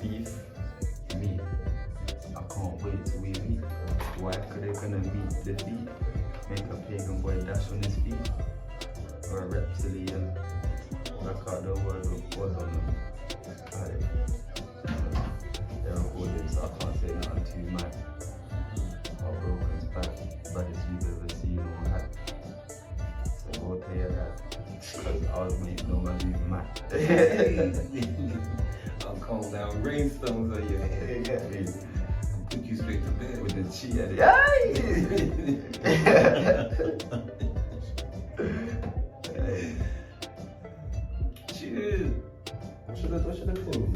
Beef, meat. I can't wait till we meet. Why? Cause they're gonna meet the beat. Make a pagan boy dash on his feet. Or a reptilian. Work out the word of God on them. Like, they're recorded, so I can't say nothing too much. Our Broken's back, baddest you've ever seen or had. So go tell you that. Cause I was made no one even mad. I'll calm down rainstorms on your head. Yeah. Put you straight to bed. With the cheat at the Cheers. What should I do?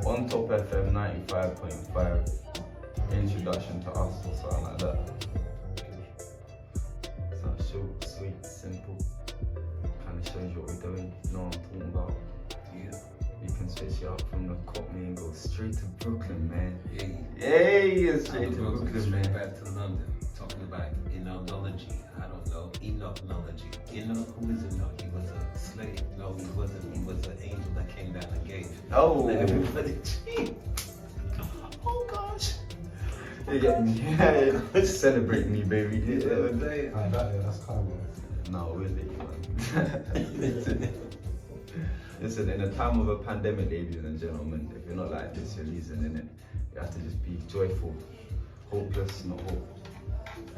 On Top FM 95.5, introduction to us or something like that. Sounds short, sweet, simple. Kind of shows you what we're doing. You know what I'm talking about? Yeah. You can switch it up from the Cockney and go straight to Brooklyn, man. Hey. Yay, straight to Brooklyn, Brooklyn, straight man. back to London. Talking about ethnology. I don't know. Enochnology. Enoch, who is Enoch? He was a slave. No, he wasn't. He was an angel that came down and gave. Oh. Let everybody cheat. Oh gosh. You get me? Yeah. Celebrate me, baby. Yeah, That's kind of. No, really, man. Listen, in a time of a pandemic, ladies and gentlemen, if you're not like this, you're losing in it. You have to just be joyful, hopeless, not hope.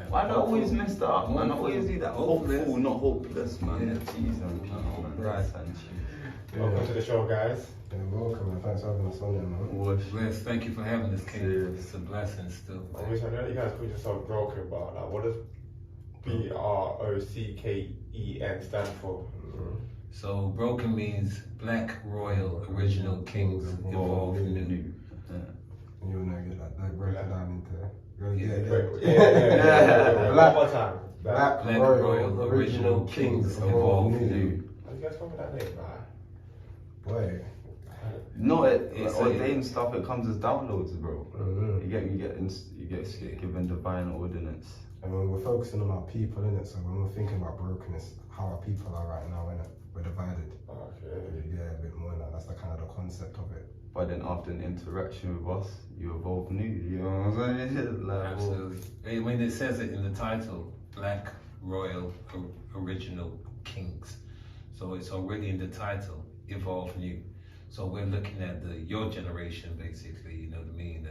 Why not always messed up, man? I always do that. Hopeful, not hopeless, man. Yeah. Cheese and peas, man. Rice and cheese. Welcome to the show, guys. Yeah, welcome and thanks for having us on there, man. Wash. Bless, thank you for having us, King. Serious. It's a blessing still. I wish I know you guys called yourself Broken, but like, what does B.R.O.K.E.N stand for? So broken means Black Royal Original Kings Evolved New. Yeah. And you wanna get that break it down into. Yeah. One more time. Black Black Royal Original Kings Evolved Evolved New. How do you guys come with that name, man? Boy. No, It's ordained stuff. It comes as downloads, bro. Mhm. You get given divine ordinance. And when we're focusing on our people, innit? So when we're thinking about brokenness, how our people are right now, innit? We're divided. Okay. Yeah, a bit more than that. That's the kind of the concept of it. But then after an interaction with us, you evolve new. You know what I'm saying? Like, Absolutely. And when it says it in the title, Black Royal Original Kings. So it's already in the title, Evolve New. So we're looking at your generation, basically, you know what I mean?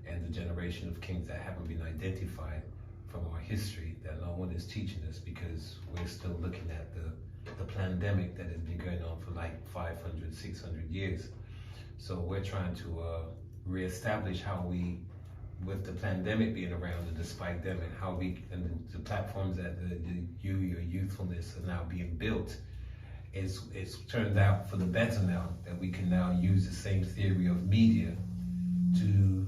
And the generation of kings that haven't been identified from our history, that no one is teaching us because we're still looking at the pandemic that has been going on for like 500, 600 years. So we're trying to reestablish how we, with the pandemic being around and the spike-demic, how we, and the platforms that your youthfulness are now being built, it's turned out for the better now, that we can now use the same theory of media to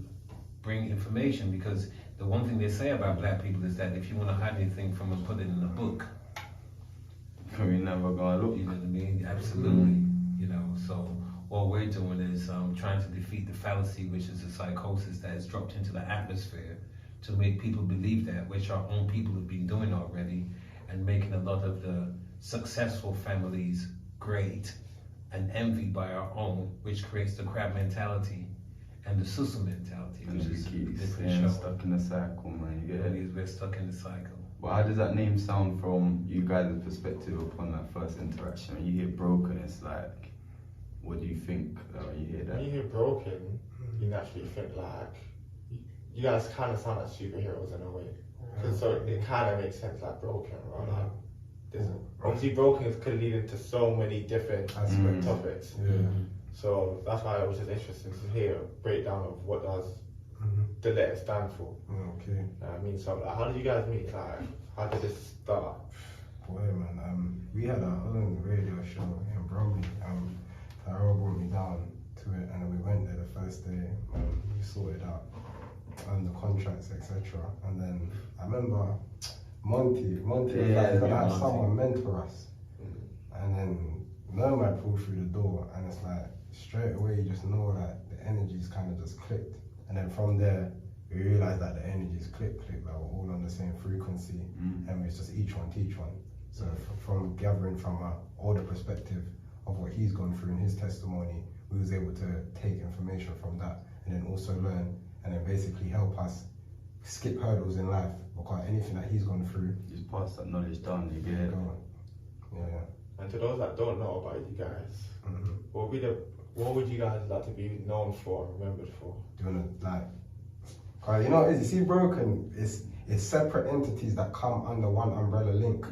bring information, because the one thing they say about black people is that if you want to hide anything from them, put it in a book. we never gonna look. You know what I mean? Absolutely. You know, so what we're doing is trying to defeat the fallacy, which is a psychosis that has dropped into the atmosphere to make people believe that, which our own people have been doing already, and making a lot of the successful families great and envied by our own, which creates the crab mentality and the Susu mentality, And which we is a keep different staying show. stuck in the cycle, man. You get it? We're stuck in the cycle. But how does that name sound from you guys' perspective upon that first interaction? When you hear broken, it's like, what do you think when you hear When you that? hear Broken, you naturally think like, you guys kind of sound like superheroes in a way. So it kind of makes sense, like Broken, right? Like, obviously Broken could lead into so many different Aspects. topics. Yeah. So that's why it was just interesting to hear a breakdown of what does the letter stand for. Okay. I mean, so like, how did you guys meet? Like, how did this start? Boy, man, we had our own radio show in Bromley. Tyrell brought me down to it, and then we went there the first day. We sorted out the contracts, etc. And then I remember Monty was like, Yeah, gonna have Monty. someone mentor us. And then Nomad pulled through the door, and it's like straight away you just know that the energy's kind of just clicked. And then from there, we realised that the energies click, like we're all on the same frequency, and it's just each one teach one. So from gathering from an older perspective of what he's gone through in his testimony, we was able to take information from that and then also learn and then basically help us skip hurdles in life, because anything that he's gone through, Just pass that knowledge down, you get it. go on. Yeah. And to those that don't know about you guys, what would you guys like to be known for, remembered for? Doing it like, cause you know, you see, B.R.O.K.E.N, it's separate entities that come under one umbrella link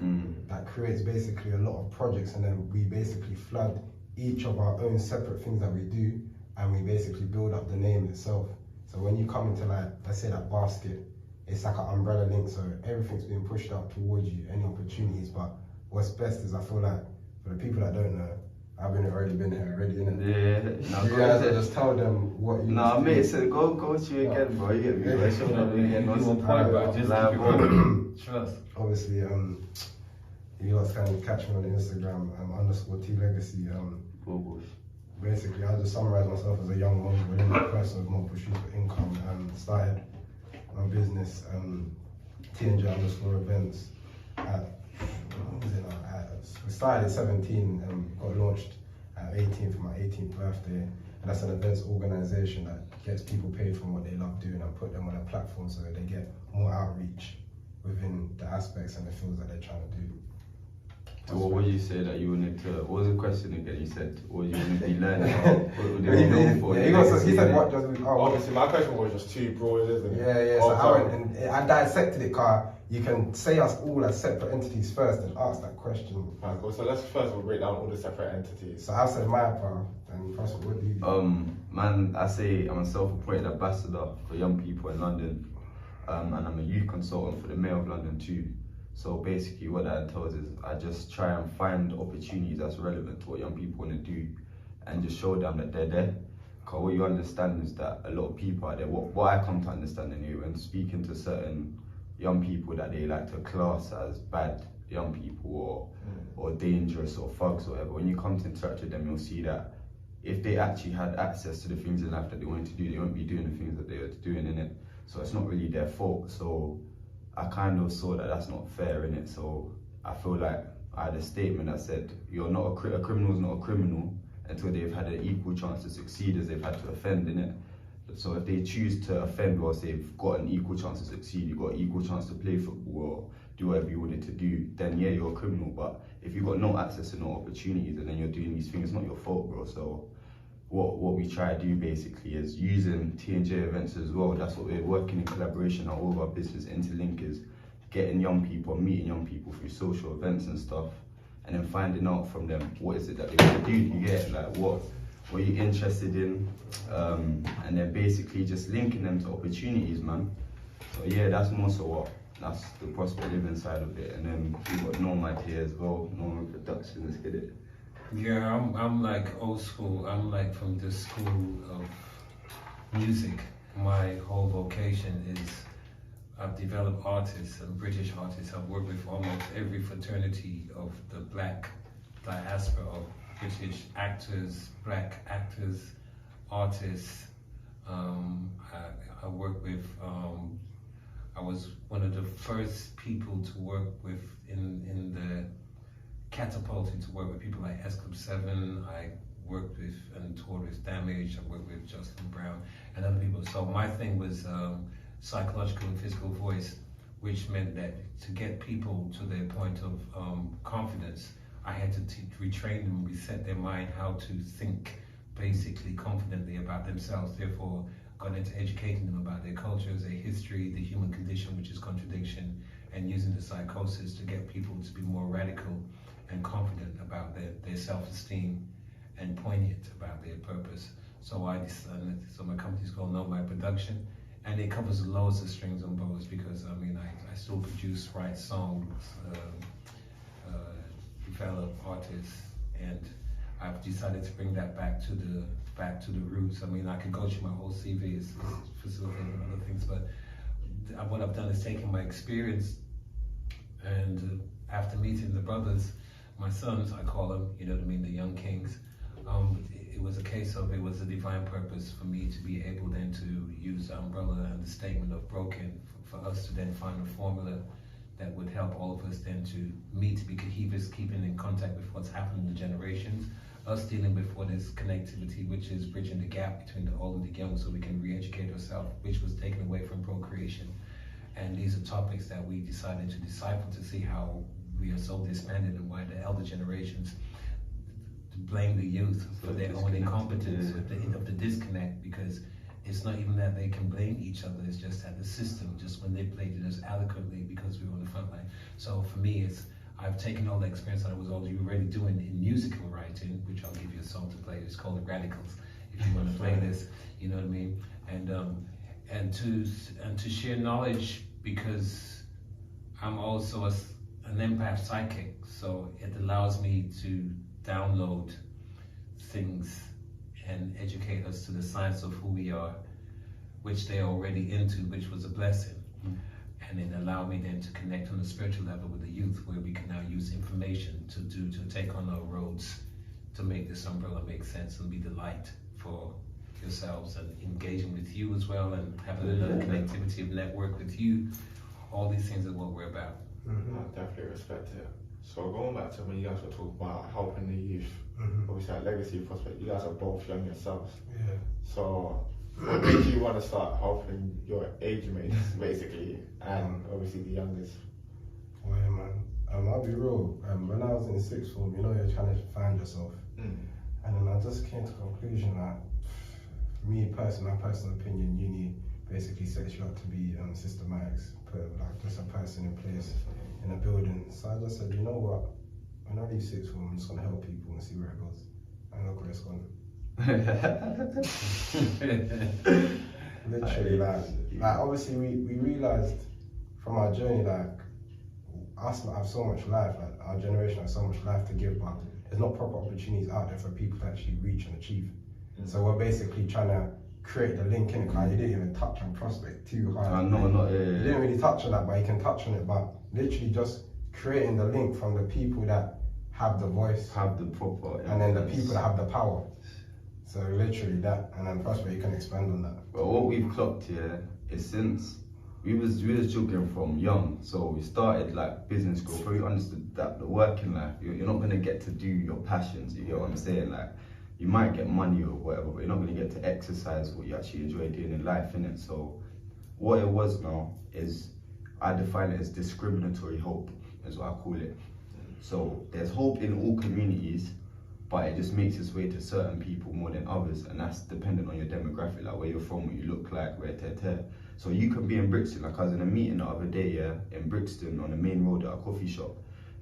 that creates basically a lot of projects, and then we basically flood each of our own separate things that we do, and we basically build up the name itself. So when you come into, like, let's say that basket, it's like an umbrella link, so everything's being pushed out towards you, any opportunities. But what's best is, I feel like, for the people that don't know, I've already been here already, innit? Yeah. No, You guys just tell them what you Nah, need to mate, do. so go to you again, bro. You get me, bro. Show them again. You What's want the point, point, bro? bro? Just Like, keep bro. it trust. Obviously, you guys can catch me on Instagram, _T-Legacy. Bubbles. Basically, I'll just summarize myself as a young man within a person with multiple streams of income, and started my business, T&J_events we started at 17 and got launched at 18 for my 18th birthday, and that's an events organization that gets people paid from what they love doing and put them on a platform so that they get more outreach within the aspects and the fields that they're trying to do. So what would you say that you wanted to, what was the question again? You said, what you want to be learning? What would you know for? He said, what does we, Obviously, my question was just too broad, isn't it? Yeah, so I went and I dissected it, car. You can say us all as separate entities first and ask that question. Right, cool. So let's first of all break down all the separate entities. So I've said my part, and first of all, what do you do? Man, I say I'm a self-appointed ambassador for young people in London, and I'm a youth consultant for the Mayor of London too. So basically what that entails is I just try and find opportunities that's relevant to what young people want to do and just show them that they're there. Because what you understand is that a lot of people out there, what I come to understand anyway, when speaking to certain young people that they like to class as bad young people or dangerous or thugs or whatever, when you come to interact with them, you'll see that if they actually had access to the things in life that they wanted to do, they won't be doing the things that they were doing in it. So it's not really their fault. So I kind of saw that that's not fair in it. So I feel like I had a statement that said, you're not a criminal's not a criminal until they've had an equal chance to succeed as they've had to offend in it. So if they choose to offend whilst they've got an equal chance to succeed, you've got an equal chance to play football or do whatever you wanted to do, then yeah, you're a criminal. But if you've got no access and no opportunities and then you're doing these things, it's not your fault, bro. So what we try to do basically is using T&J events as well. That's what we're working in collaboration, and all of our business interlink is getting young people, meeting young people through social events and stuff, and then finding out from them what is it that they want to do. You get like what are you interested in, and then basically just linking them to opportunities, man. So yeah, that's more so that's the prosper living side of it. And then we've got Nomad here as well, Nomad Production. Let's get it. Yeah, I'm like old school. I'm like from the school of music. My whole vocation is I've developed artists and British artists. I've worked with almost every fraternity of the black diaspora of British actors, black actors, artists. I work with, I was one of the first people to work with in the catapulted to work with people like S.Club7. I worked with and toured with Damage. I worked with Justin Brown and other people. So my thing was psychological and physical voice, which meant that to get people to their point of confidence, I had to retrain them, reset their mind how to think basically confidently about themselves. Therefore, got into educating them about their cultures, their history, the human condition, which is contradiction, and using the psychosis to get people to be more radical and confident about their self-esteem and poignant about their purpose. So I decided, so my company's called Nomad Production, and it covers loads of strings and bows because I mean I still produce, write songs, develop artists, and I've decided to bring that back to the roots. I mean, I could go through my whole CV is facilitating other things, but what I've done is taken my experience, and after meeting the brothers, my sons, I call them, you know what I mean, the young kings, it was a case of, it was a divine purpose for me to be able then to use the umbrella and the statement of broken for us to then find a formula that would help all of us then to to be cohesive, keeping in contact with what's happening in the generations, us dealing with what is connectivity, which is bridging the gap between the old and the young so we can re-educate ourselves, which was taken away from procreation. And these are topics that we decided to decipher to see how we are so disbanded and why the elder generations blame the youth for their own incompetence of the disconnect, because it's not even that they can blame each other, it's just that the system just manipulated us adequately because we were on the front line. So for me, I've taken all the experience that I was already doing in musical writing, which I'll give you a song to play. It's called The Radicals. If you want to play this, you know what I mean? And to share knowledge, because I'm also an empath psychic, so it allows me to download things and educate us to the science of who we are, which they're already into, which was a blessing. And it allowed me then to connect on a spiritual level with the youth, where we can now use information to take on our roads, to make this umbrella make sense and be the light for yourselves, and engaging with you as well, and having another connectivity of network with you. All these things are what we're about. I definitely respect it. So going back to when you guys were talking about helping the youth, obviously at Legacy Prospect, you guys are both young yourselves. Yeah. So what made you want to start helping your age mates, basically, and obviously the youngest? Well, yeah, man. I'll be real. When I was in sixth form, you know, you're trying to find yourself. And then I just came to the conclusion that, for me personally, my personal opinion, uni basically sets you up to be systematics, put like just a person in place in a building. So I just said, you know what? When I leave sixth form, I'm just gonna help people and see where it goes. And look where it's gone. Literally, like obviously we realized from our journey, like us have so much life, like our generation has so much life to give, but there's not proper opportunities out there for people to actually reach and achieve. So we're basically trying to create the link in it. You didn't even touch on Prospect too hard. You didn't really touch on that, but you can touch on it. But literally just creating the link from the people that have the voice, have the proper, and then the people that have the power. So literally that, and then Prospect, you can expand on that. But what we've clocked here is since we was children from young, so we started like business school, but we understood that the working life, you're not gonna get to do your passions. You get what I'm saying? Like, you might get money or whatever, but you're not going to get to exercise what you actually enjoy doing in life, innit? So what it was now is, I define it as discriminatory hope, is what I call it. So there's hope in all communities, but it just makes its way to certain people more than others, and that's dependent on your demographic, like where you're from, what you look like, where So you can be in Brixton, like I was in a meeting the other day, in Brixton on the main road at a coffee shop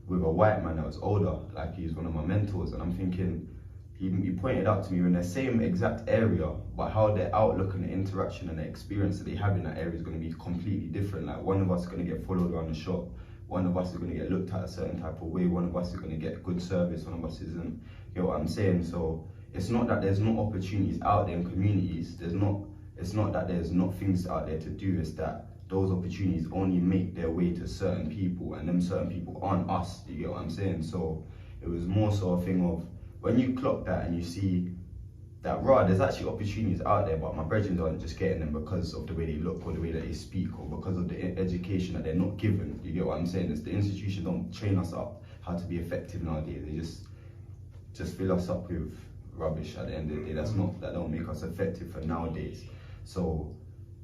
with a white man that was older, like he was one of my mentors, and I'm thinking, he pointed out to me, we're in the same exact area, but how their outlook and the interaction and the experience that they have in that area is going to be completely different. Like, one of us is going to get followed around the shop, one of us is going to get looked at a certain type of way, one of us is going to get good service, one of us isn't. You know what I'm saying? So it's not that there's no opportunities out there in communities. It's not that there's not things out there to do. It's that those opportunities only make their way to certain people, and them certain people aren't us. You get what I'm saying? So it was more so a thing of, when you clock that and you see that, there's actually opportunities out there, but my brethren aren't just getting them because of the way they look or the way that they speak or because of the education that they're not given. You get what I'm saying? It's the institutions don't train us up how to be effective nowadays. They just fill us up with rubbish at the end of the day. That don't make us effective for nowadays. So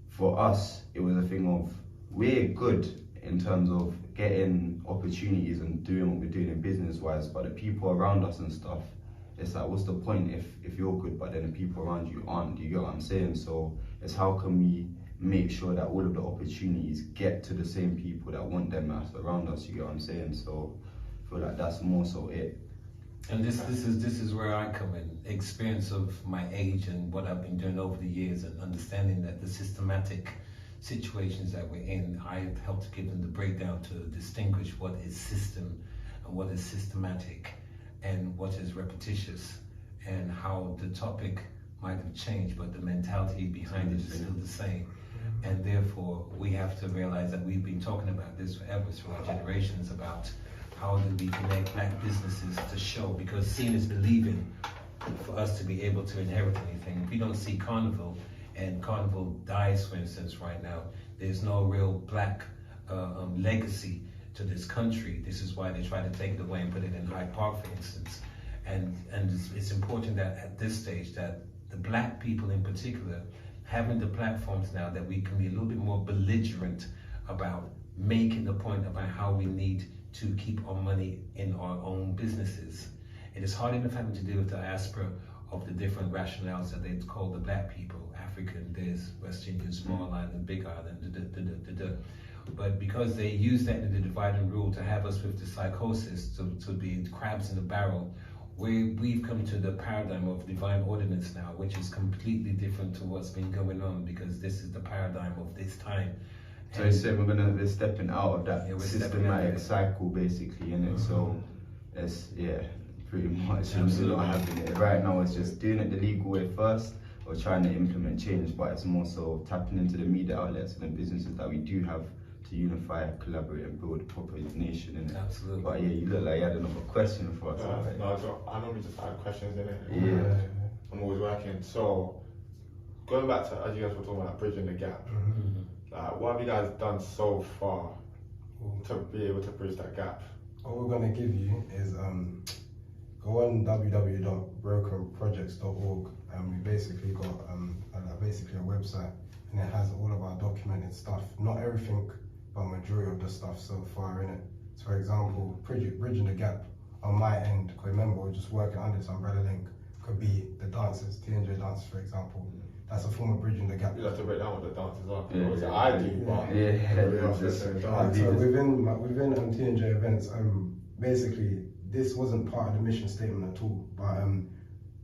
for us, it was a thing of, we're good in terms of getting opportunities and doing what we're doing in business wise, but the people around us and stuff, it's like, what's the point if you're good but then the people around you aren't? Do you get what I'm saying? So it's how can we make sure that all of the opportunities get to the same people that want them as around us? You get what I'm saying? So I feel like that's more so it. And this is where I come in, experience of my age and what I've been doing over the years, and understanding that the systematic situations that we're in, I've helped to give them the breakdown to distinguish what is system and what is systematic and what is repetitious, and how the topic might have changed, but the mentality behind it is still the same. And therefore, we have to realize that we've been talking about this forever, through our generations, about how do we connect black businesses to show, because seeing is believing. for us to be able to inherit anything. If you don't see Carnival, and Carnival dies, for instance, right now, there's no real black legacy to this country. This is why they try to take it away and put it in Hyde Park, for instance. And it's important that at this stage that the black people in particular, having the platforms now, that we can be a little bit more belligerent about making the point about how we need to keep our money in our own businesses. It is hard enough having to deal with the diaspora of the different rationales that they call the black people, African, this, West Indian, Small Island, Big Island, But because they use that in the divide and rule to have us with the psychosis, to be crabs in a barrel, we've come to the paradigm of divine ordinance now, which is completely different to what's been going on, because this is the paradigm of this time. So you say we're stepping out of that systematic cycle, basically, innit? So it's, pretty much we're not having it. Right now it's just doing it the legal way first, or trying to implement change, but it's more so tapping into the media outlets and the businesses that we do have to unify, collaborate, and build a proper nation, innit? Absolutely. But yeah, you look like you had another question for us. No, I normally just add questions in it. Yeah. I'm always working. So, going back to, as you guys were talking about bridging the gap, what have you guys done so far to be able to bridge that gap? What we're going to give you is go on www.B.R.O.K.E.N.projects.org, and we basically got basically a website, and it has all of our documented stuff. Not everything, but majority of the stuff so far in it. So for example, bridging the gap on my end, because remember we're just working under this umbrella link, could be the dancers, TNJ dancers for example. That's a form of bridging the gap. You have to break down what the dancers are. Yeah. I do, but so within TNJ events, basically this wasn't part of the mission statement at all. But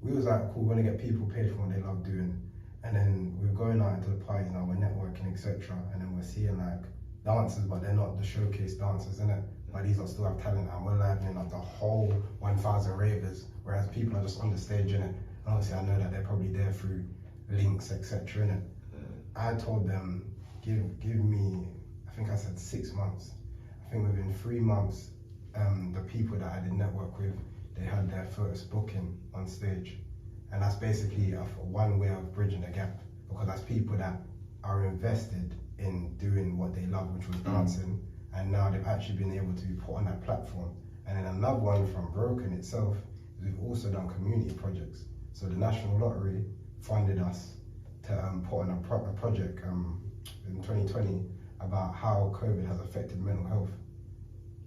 we was like, cool, we're gonna get people paid for what they love doing, and then we're going out into the parties now, we're networking, etc. And then we're seeing like dancers, but they're not the showcase dancers, innit? But these are still have talent, and we're livening up the whole 1,000 ravers, whereas people are just on the stage, innit? And obviously I know that they're probably there through links, etc. innit? I told them, give me, I think I said 6 months. I think within 3 months, the people that I did network with, they had their first booking on stage. And that's basically one way of bridging the gap, because that's people that are invested in doing what they love, which was dancing, and now they've actually been able to be put on that platform. And then another one from B.R.O.K.E.N itself is we've also done community projects. So the National Lottery funded us to put on a project in 2020 about how COVID has affected mental health.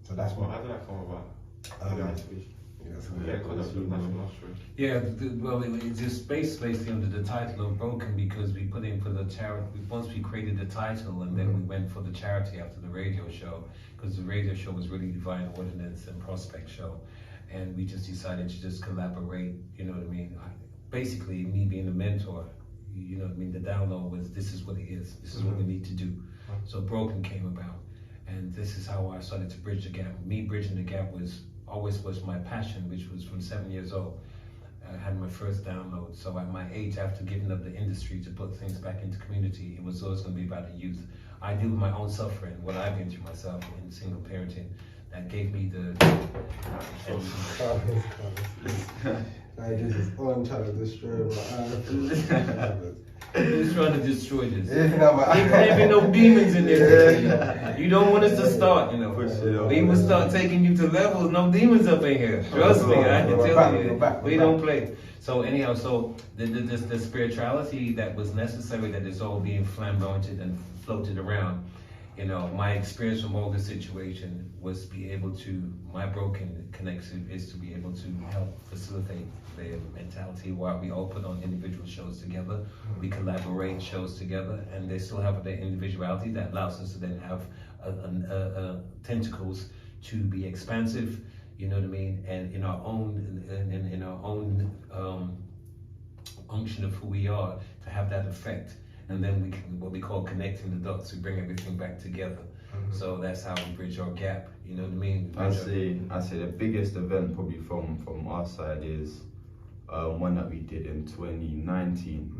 So that's what. How did that come about? Well, it's just basically under the title of B.R.O.K.E.N because we put in for the charity. Once we created the title, and then we went for the charity after the radio show, because the radio show was really Divine Ordinance and Prospect show, and we just decided to just collaborate. You know what I mean? Basically, me being a mentor, you know what I mean? The download was, this is what it is. This is what we need to do. So B.R.O.K.E.N came about, and this is how I started to bridge the gap. Me bridging the gap always was my passion, which was from 7 years old. I had my first download. So at my age, after giving up the industry to put things back into community, it was always going to be about the youth. I deal with my own suffering, what I've been through myself in single parenting. That gave me the... Like this is on trying to destroy my Who's trying to destroy this? Yeah, no, but There can't be no demons in this. You don't want us to start, you know. We will start taking you to levels, no demons up in here. Trust me, I can tell you. We don't play. So anyhow, so the spirituality that was necessary, that is all being flamboyanted and floated around. You know, my experience from all this situation was be able to, my B.R.O.K.E.N connection is to be able to help facilitate their mentality while we all put on individual shows together. We collaborate shows together, and they still have their individuality that allows us to then have tentacles to be expansive, you know what I mean? And in our own unction of who we are, to have that effect. And then we can, what we call connecting the dots, we bring everything back together. So that's how we bridge our gap, you know what I mean? I say the biggest event probably from our side is one that we did in 2019,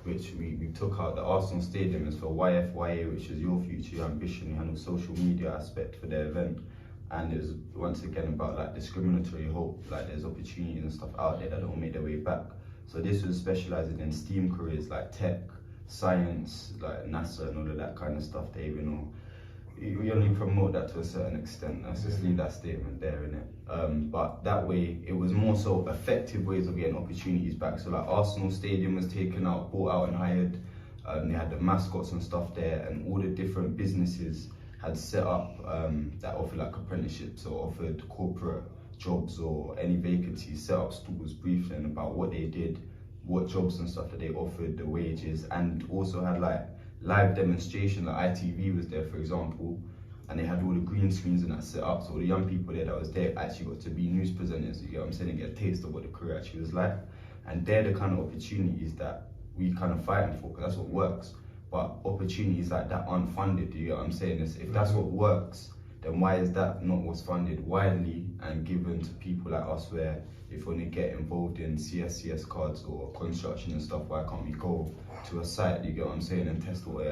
which we took out the Arsenal Stadium. It's for YFYA, which is Your Future, Your Ambition. We had a social media aspect for the event. And it was once again about like discriminatory hope, like there's opportunities and stuff out there that don't make their way back. So this was specializing in STEAM careers like tech, science, like NASA and all of that kind of stuff. They we only promote that to a certain extent. Let's just leave that statement there, innit? But that way, it was more so effective ways of getting opportunities back. So like Arsenal Stadium was taken out, bought out and hired. They had the mascots and stuff there, and all the different businesses had set up that offered like apprenticeships or offered corporate jobs or any vacancies, set up stools briefing about what they did, what jobs and stuff that they offered, the wages, and also had like live demonstration. Like ITV was there, for example, and they had all the green screens and that set up, so the young people there that was there actually got to be news presenters, you get what I'm saying, and get a taste of what the career actually was like. And they're the kind of opportunities that we kind of fighting for, because that's what works. But opportunities like that aren't funded, you get what I'm saying? If that's what works, then why is that not what's funded widely and given to people like us, where if we want to get involved in CSCS cards or construction and stuff, why can't we go to a site, you get what I'm saying, and test what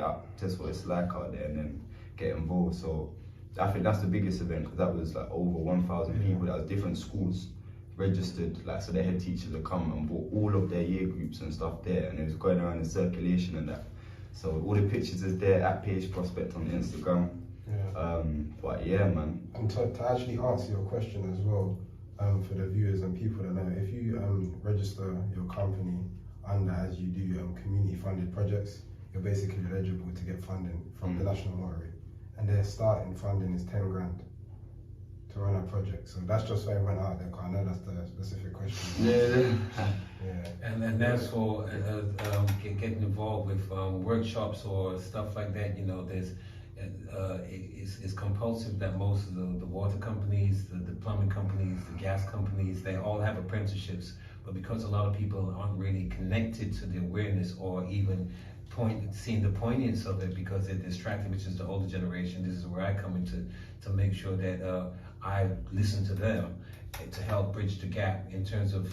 it's like out there and then get involved? So I think that's the biggest event, because that was like over 1,000 people. That was different schools registered, like, so their head teachers would come and brought all of their year groups and stuff there, and it was going around in circulation and that. So all the pictures is there at Page Prospect on Instagram. But yeah, man. And to actually answer your question as well, for the viewers and people that know, if you register your company under, as you do, community funded projects, you're basically eligible to get funding from the National Lottery. And their starting funding is 10 grand to run a project. So that's just for everyone out there, because I know that's the specific question. Yeah. And that's for getting involved with workshops or stuff like that. You know, there's it's compulsive that most of the water companies, the plumbing companies, the gas companies, they all have apprenticeships. But because a lot of people aren't really connected to the awareness or even seeing the poignance of it, because they're distracted, which is the older generation, this is where I come into to make sure that I listen to them to help bridge the gap in terms of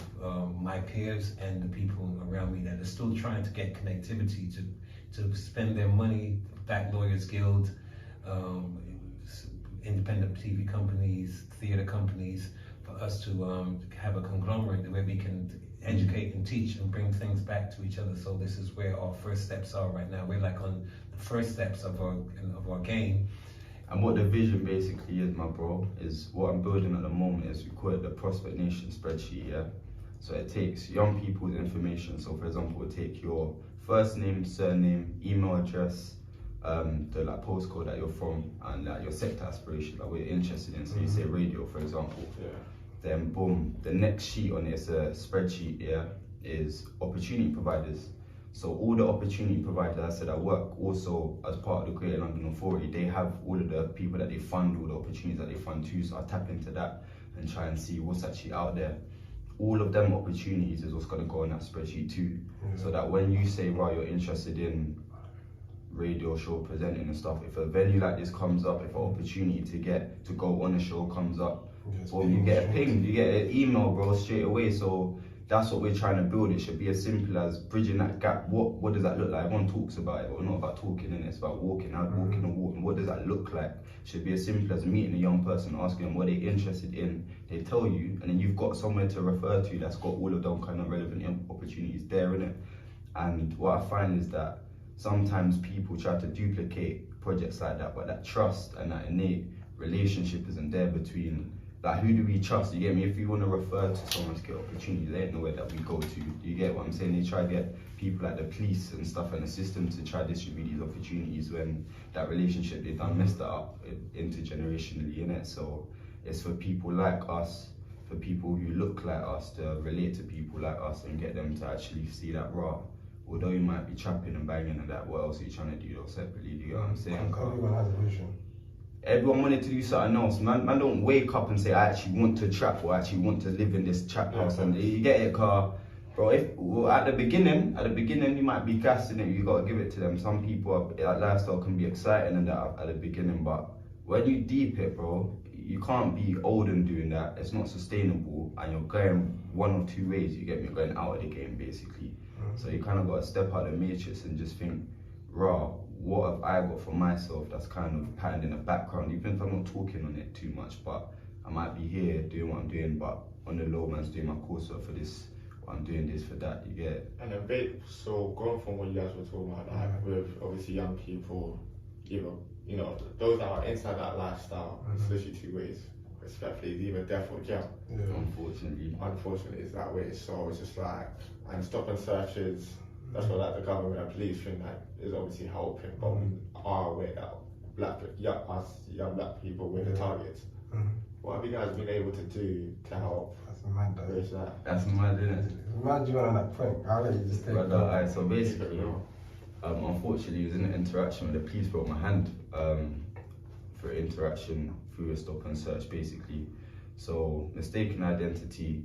my peers and the people around me that are still trying to get connectivity to spend their money, Black Lawyers Guild, independent TV companies, theater companies, for us to have a conglomerate where we can educate and teach and bring things back to each other. So this is where our first steps are right now. We're like on the first steps of our game. And what the vision basically is, my bro, is what I'm building at the moment is, we call it the Prospect Nation spreadsheet, yeah? So it takes young people's information. So for example, it take your first name, surname, email address, the like postcode that you're from, and like your sector aspiration, like what you're interested in. So you say radio, for example. Then boom, the next sheet on it is a spreadsheet, yeah, is opportunity providers. So all the opportunity providers, I said, I work also as part of the Greater London Authority. They have all of the people that they fund, all the opportunities that they fund too. So I tap into that and try and see what's actually out there. All of them opportunities is what's going to go on that spreadsheet too. So that when you say, right, you're interested in radio show presenting and stuff, if a venue like this comes up, if an opportunity to go on a show comes up, or you get a ping, you get an email, bro, straight away. So that's what we're trying to build. It should be as simple as bridging that gap. What does that look like? Everyone talks about it, but we're not about talking in it. It's about walking out, walking and walking. What does that look like? It should be as simple as meeting a young person, asking them what they're interested in. They tell you, and then you've got somewhere to refer to that's got all of them kind of relevant opportunities there, innit? And what I find is that sometimes people try to duplicate projects like that, but that trust and that innate relationship isn't there between, like, who do we trust? You get me? If you want to refer to someone to get opportunities, they ain't nowhere that we go to. You get what I'm saying? They try to get people like the police and stuff and the system to try to distribute these opportunities, when that relationship, they done messed that up intergenerationally, innit? So it's for people like us, for people who look like us, to relate to people like us and get them to actually see that raw. Although you might be trapping and banging and that, what else are you trying to do though separately? Do you know what I'm saying? Everyone has a vision. Everyone wanted to do something else. Man don't wake up and say, I actually want to trap, or I actually want to live in this trap house. And you get it, car, bro. At the beginning, you might be gassing it. You gotta give it to them. Some people, that lifestyle can be exciting and that at the beginning, but when you deep it, bro, you can't be old and doing that. It's not sustainable, and you're going one of two ways. You get me? You're going out of the game, basically. So you kind of got to step out of the matrix and just think, raw, what have I got for myself that's kind of patterned in the background, even if I'm not talking on it too much, but I might be here doing what I'm doing, but on the low, man's doing my coursework for this, or I'm doing this for that, you get it? And a bit, so going from what you guys were talking about, like with obviously young people, either, you know, those that are inside that lifestyle, it's literally two ways. Respectfully, it's either death or jail. Unfortunately, it's that way. So it's just like, and stop and searches, that's what like the government and police think that is obviously helping, but we are aware that us young black people, we're the targets. What have you guys been able to do to help? That's mad, though. Bridge that? That's mad, isn't it? It's mad you went on that point. I'll let you just take it. Alright, so basically, unfortunately, it was in an interaction where the police broke my hand for interaction through a stop and search, basically. So, mistaken identity,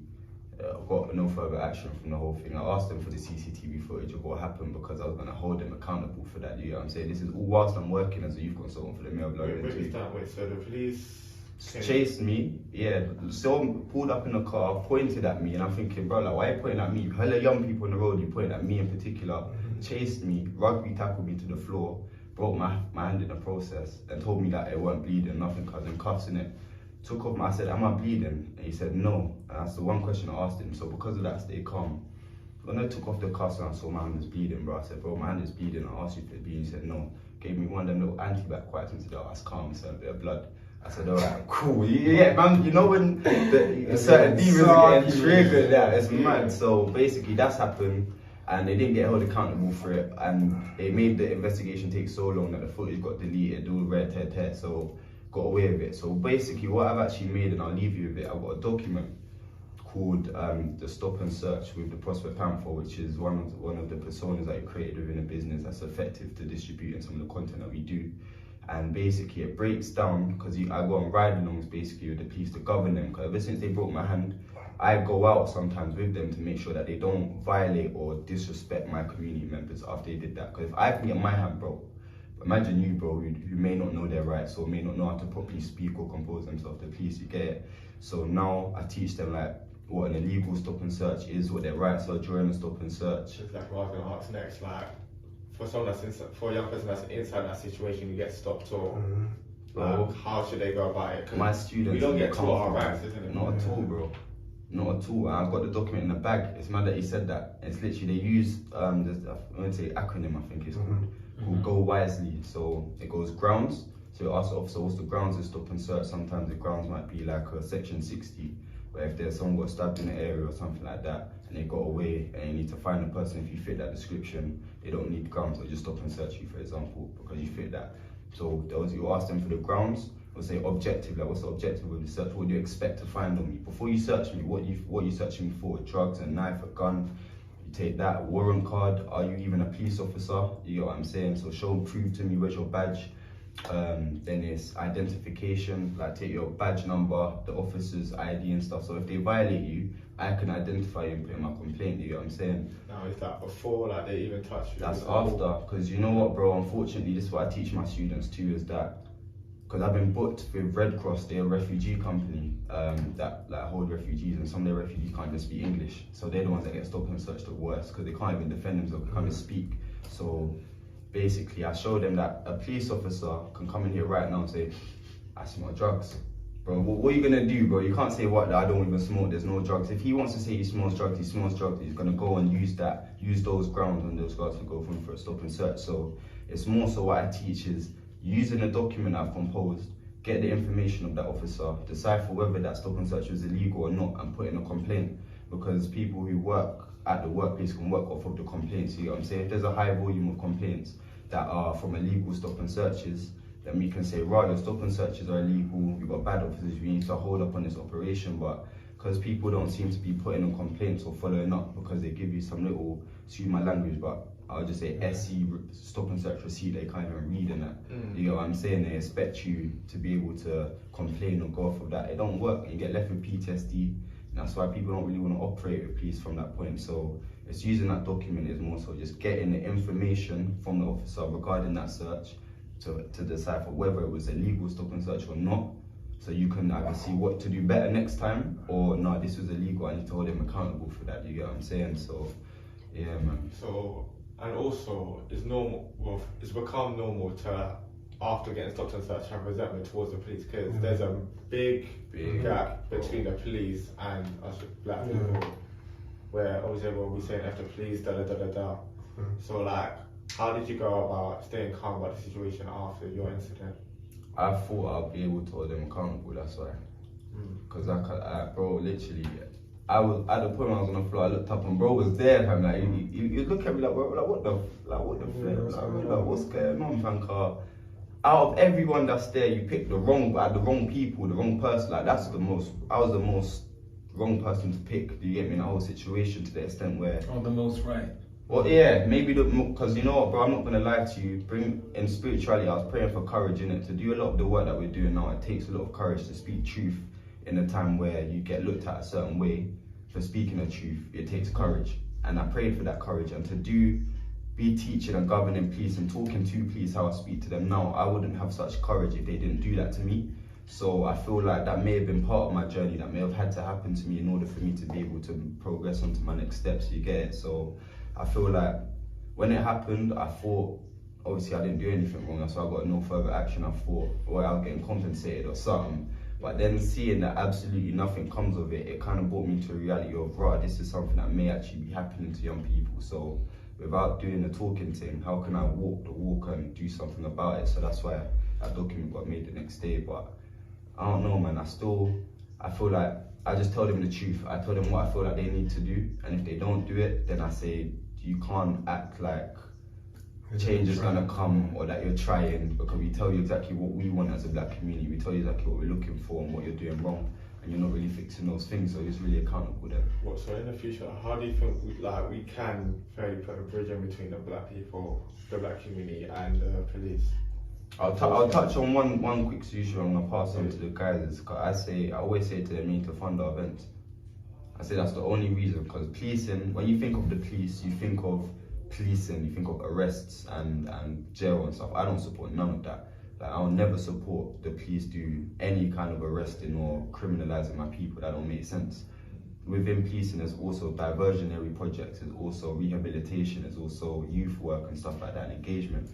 got no further action from the whole thing. I asked them for the CCTV footage of what happened because I was going to hold them accountable for that. You know what I'm saying? This is all whilst I'm working as a youth consultant for the Mail Blog. Wait, so the police chased me, yeah. So pulled up in the car, pointed at me, and I'm thinking, bro, like, why are you pointing at me? Hella young people on the road, you pointing at me in particular. Chased me, rugby tackled me to the floor, broke my hand in the process, and told me that it weren't bleeding, nothing, cause in cuffs in it. Took off I said, am I bleeding? And he said, no. And that's the one question I asked him. So because of that, stay calm. When I took off the cuffs and I saw my hand was bleeding, bro, I said, bro, my hand is bleeding. I asked you if it's bleeding. He said, no. Gave me one of them little anti-bac wipes and said, oh, that's calm, it's a bit of blood. I said, all right, cool. Yeah, man, you know when certain demons are getting triggered, yeah, it's mad. So basically that's happened and they didn't get held accountable for it. And they made the investigation take so long that the footage got deleted, all red, tear. So got away with it. So basically what I've actually made, and I'll leave you with it, I've got a document called the Stop and Search with the Prospect Panther, which is one of the personas that I created within a business that's effective to distributing some of the content that we do. And basically it breaks down, because I go on ride-alongs basically with the police to govern them, because ever since they broke my hand, I go out sometimes with them to make sure that they don't violate or disrespect my community members after they did that. Because if I can get my hand broke, imagine you, bro, who may not know their rights or may not know how to properly speak or compose themselves, the police, you get it? So now I teach them like what an illegal stop and search is, what their rights are during a stop and search. It's like what I was going to ask next, like for someone that's inside, for a young person that's inside that situation, you get stopped or how should they go about it? My students, we don't get taught our rights, isn't it? Not at all, bro. Not at all. I've got the document in the bag. It's mad that he said that. It's literally, they use I'm going to say acronym, I think it's called Go Wisely. So it goes grounds. So you ask the officer what's the grounds of stop and search. Sometimes the grounds might be like a section 60, where if there's someone got stabbed in the area or something like that and they got away and you need to find the person, if you fit that description, they don't need grounds, they'll just stop and search you, for example, because you fit that. So you ask them for the grounds, or say objective, like what's the objective of the search, what do you expect to find on me? Before you search me, what you searching me for? Drugs, a knife, a gun? You take that, warrant card, are you even a police officer? You know what I'm saying? So prove to me, where's your badge? Then it's identification, like take your badge number, the officer's ID and stuff. So if they violate you, I can identify you and put in my complaint, you know what I'm saying? Now is that before like they even touch you? That's after, because you know what, bro, unfortunately this is what I teach my students too, is that because I've been booked with Red Cross, they're a refugee company that like hold refugees, and some of their refugees can't even speak English. So they're the ones that get stopped and searched the worst because they can't even defend themselves, they can't even speak. So basically I show them that a police officer can come in here right now and say, I smell drugs. Bro, what are you gonna do, bro? You can't say what, I don't even smoke, there's no drugs. If he wants to say he smells drugs, he's gonna go and use those grounds and those guards to go for a stop and search. So it's more so what I teach is using a document I've composed, get the information of that officer, decipher whether that stop and search was illegal or not, and put in a complaint. Because people who work at the workplace can work off of the complaints, you know what I'm saying? If there's a high volume of complaints that are from illegal stop and searches, then we can say, right, your stop and searches are illegal, we've got bad officers, we need to hold up on this operation. But because people don't seem to be putting in complaints or following up, because they give you some little, excuse my language, but I'll just say SC stop and search receipt, they can't even read in that. You know what I'm saying? They expect you to be able to complain or go off of that. It don't work, you get left with PTSD, and that's why people don't really want to operate with police from that point. So it's using that document is more so just getting the information from the officer regarding that search to decipher whether it was a legal stop and search or not. So you can either see what to do better next time, or no, this was illegal, I need to hold him accountable for that, you get what I'm saying? So yeah, man. So And also, it's normal. Well, it's become normal to, after getting stopped and searched, have resentment towards the police because there's a big gap between the police and us black people. Where obviously everyone will be saying F the police, da da da da da. So like, how did you go about staying calm about the situation after your incident? I thought I'd be able to hold them accountable, that's why. Because bro, literally, I was at the point when I was on the floor, I looked up and bro was there, fam. Like, you look at me like, bro, what the flip? Like, what's going on, fam? Out of everyone that's there, you picked the wrong people, the wrong person. Like, I was the most wrong person to pick. Do you get me in the whole situation to the extent where? Oh, the most right. Well, yeah, maybe because you know what, bro, I'm not gonna lie to you. In spirituality, I was praying for courage in it. To do a lot of the work that we're doing now, it takes a lot of courage to speak truth in a time where you get looked at a certain way for speaking the truth. It takes courage, and I prayed for that courage. And to be teaching and governing police and talking to police how I speak to them now, I wouldn't have such courage if they didn't do that to me. So I feel like that may have been part of my journey. That may have had to happen to me in order for me to be able to progress onto my next steps. You get it? So I feel like when it happened, I thought, obviously I didn't do anything wrong, so I got no further action. I thought, well, I was getting compensated or something. But then seeing that absolutely nothing comes of it, it kind of brought me to a reality of, right, this is something that may actually be happening to young people. So without doing the talking thing, how can I walk the walk and do something about it? So that's why that document got made the next day. But I don't know, man, I feel like I just tell them the truth. I tell them what I feel like they need to do. And if they don't do it, then I say, you can't act like change is gonna come or that you're trying, because we tell you exactly what we want as a black community. We tell you exactly what we're looking for and what you're doing wrong, and you're not really fixing those things. So it's really accountable then. What, so in the future, how do you think we can fairly put a bridge in between the black people, the black community, and the police? I'll touch on one quick solution. I'm gonna pass on to the guys. Cause I always say to them, you need to fund our events. I say that's the only reason, because policing, when you think of the police, you think of policing, you think of arrests and jail and stuff. I don't support none of that. Like, I'll never support the police do any kind of arresting or criminalizing my people. That don't make sense. Within policing, there's also diversionary projects, there's also rehabilitation, there's also youth work and stuff like that, and engagement.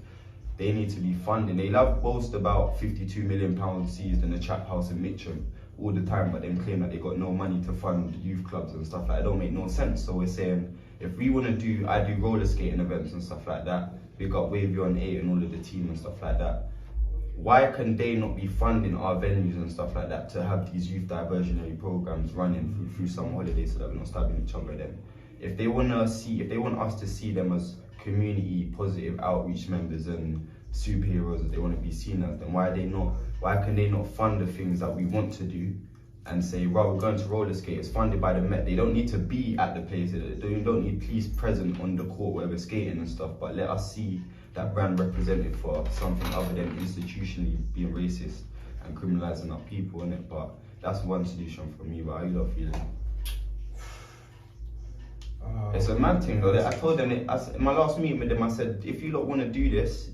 They need to be funding. They boast about £52 million seized in a trap house in Mitcham all the time, but then claim that they got no money to fund youth clubs and stuff like that. It don't make no sense. So we're saying, if we want to I do roller skating events and stuff like that. We got Wavy on 8 and all of the team and stuff like that. Why can they not be funding our venues and stuff like that to have these youth diversionary programs running through some holidays so that we're not stabbing each other then? If they want us to see them as community positive outreach members and superheroes that they want to be seen as, then why can they not fund the things that we want to do and say, right, we're going to roller skate, it's funded by the Met. They don't need to be at the place, they don't need police present on the court where we're skating and stuff, but let us see that brand represented for something other than institutionally being racist and criminalizing our people, innit? But that's one solution for me. But how you lot feeling? It's a mad thing though. I told them, in my last meeting with them, I said, if you lot want to do this,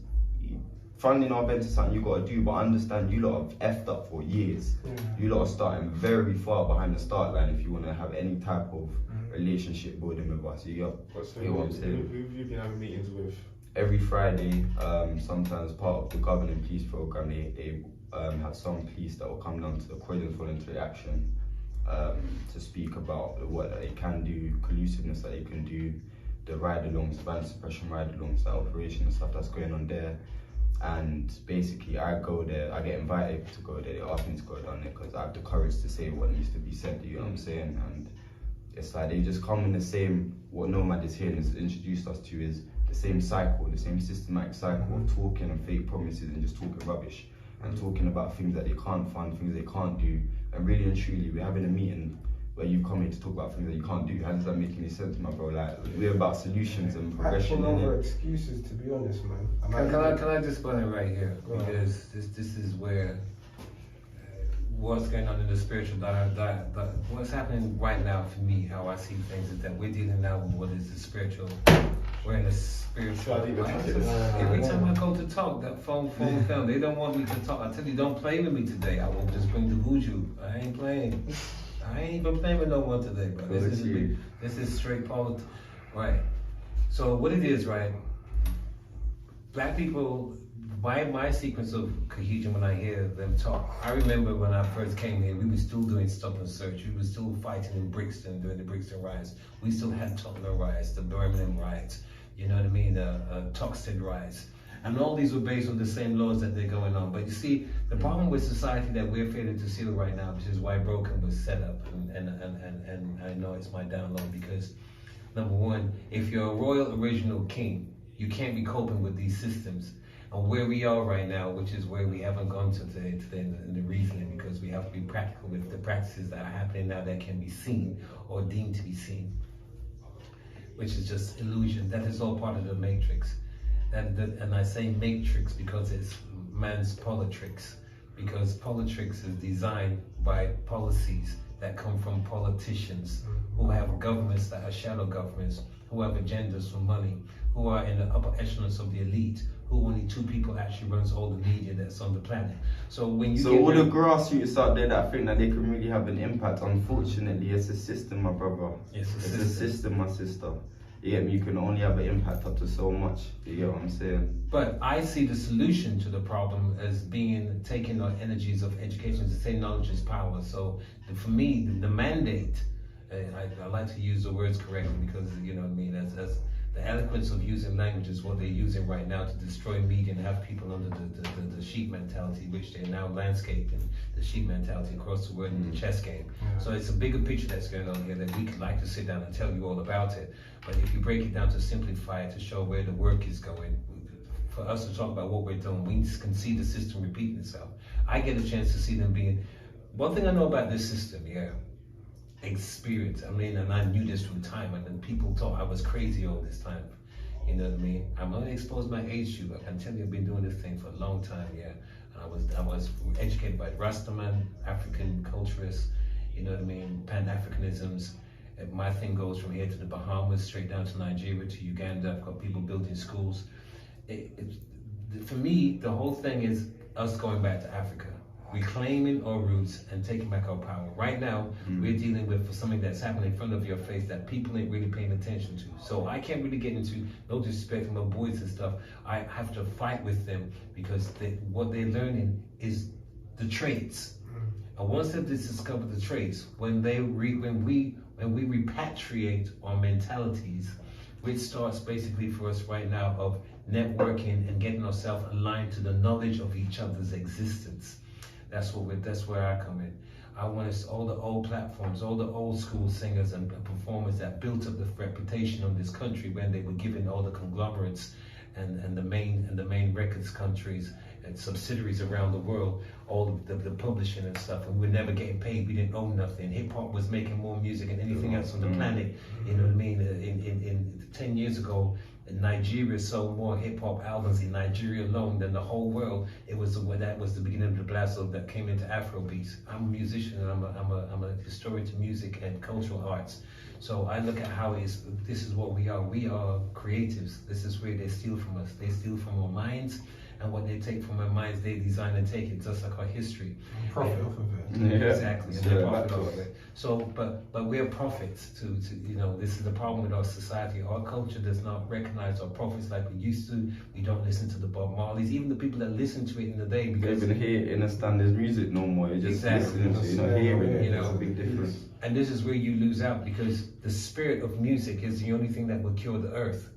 funding our events is something you got to do, but understand you lot have effed up for years. You lot are starting very far behind the start line if you want to have any type of relationship building with us. You get what I'm saying? Who have you been having meetings with? Every Friday, sometimes part of the governing police program, they have some police that will come down to the Croydon Voluntary Action to speak about the work that they can do, collusiveness that they can do, the ride-alongs, violence suppression ride-alongs, that operation and stuff that's going on there. And basically I go there, I get invited to go there, they ask me to go down there because I have the courage to say what needs to be said, you know what I'm saying? And it's like they just come in the same, what Nomad is here and has introduced us to is the same cycle, the same systematic cycle of talking and fake promises and just talking rubbish and talking about things that they can't fund, things they can't do. And really and truly, we're having a meeting where you come here to talk about things that you can't do. How does that make any sense, my bro? Like, we're about solutions and progression. Over excuses, to be honest, man. Can I just put it right here? Because this is where what's going on in the spiritual what's happening right now for me, how I see things is that we're dealing now with what is the spiritual. We're in the spiritual. Every time I go to talk, that phone, they don't want me to talk. I tell you, don't play with me today. I will just bring the voodoo. I ain't playing. I ain't even playing with no one today, bro. This is straight politics. Right. So what it is, right? Black people, my sequence of cohesion when I hear them talk, I remember when I first came here, we were still doing stop and search. We were still fighting in Brixton during the Brixton riots. We still had Tottenham riots, the Birmingham riots, you know what I mean, the Toxteth riots. And all these were based on the same laws that they're going on. But you see, the problem with society that we're failing to seal right now, which is why B.R.O.K.E.N was set up, and I know it's my download, because number one, if you're a royal original king, you can't be coping with these systems. And where we are right now, which is where we haven't gone to today in the reasoning, because we have to be practical with the practices that are happening now that can be seen or deemed to be seen, which is just illusion. That is all part of the matrix. And I say matrix because it's man's politics, because politics is designed by policies that come from politicians who have governments that are shadow governments, who have agendas for money, who are in the upper echelons of the elite, who only 2 people actually runs all the media that's on the planet. So when you all the grassroots out there that think that they can really have an impact, unfortunately, it's a system, my brother. It's a system, my sister. Yeah, you can only have an impact up to so much. You get what I'm saying? But I see the solution to the problem as being taking our energies of education to say knowledge is power. So for me, the mandate, I like to use the words correctly, because you know what I mean, as the eloquence of using language is what they're using right now to destroy media and have people under the sheep mentality, which they're now landscaping the sheep mentality across the world in the chess game. Yeah. So it's a bigger picture that's going on here that we could like to sit down and tell you all about it. But if you break it down to simplify it, to show where the work is going, for us to talk about what we're doing, we can see the system repeating itself. I get a chance to see them being, one thing I know about this system, experience. I mean, and I knew this from time, and then people thought I was crazy all this time. You know what I mean? I'm only exposed my age to you. I can tell you I've been doing this thing for a long time, And I was educated by Rastaman, African culturists, you know what I mean, Pan-Africanisms. My thing goes from here to the Bahamas, straight down to Nigeria, to Uganda. I've got people building schools. For me, the whole thing is us going back to Africa, reclaiming our roots and taking back our power. Right now, we're dealing with something that's happening in front of your face that people ain't really paying attention to. So I can't really get into, no disrespect to my boys and stuff. I have to fight with them, because what they're learning is the traits. And once they've discovered the traits, when we repatriate our mentalities, which starts basically for us right now of networking and getting ourselves aligned to the knowledge of each other's existence. That's where I come in. I want us, all the old platforms, all the old school singers and performers that built up the reputation of this country when they were given all the conglomerates and the main records countries and subsidiaries around the world, all the publishing and stuff, and we were never getting paid. We didn't own nothing. Hip hop was making more music than anything else on the planet. You know what I mean? In 10 years ago, Nigeria sold more hip hop albums in Nigeria alone than the whole world. That was the beginning of the blast that came into Afrobeats. I'm a musician, and I'm a historian to music and cultural arts. So I look at how this is what we are. We are creatives. This is where they steal from us. They steal from our minds, and what they take from our minds, they design and take it, just like our history. Profit off of it. Yeah. Exactly, and they profit off of it. So, but we're prophets to this is the problem with our society. Our culture does not recognize our prophets like we used to. We don't listen to the Bob Marleys, even the people that listen to it in the day. Because they even hear understand his music no more. You just listening to it, you're not hearing it. It's a big difference. And this is where you lose out, because the spirit of music is the only thing that will cure the earth.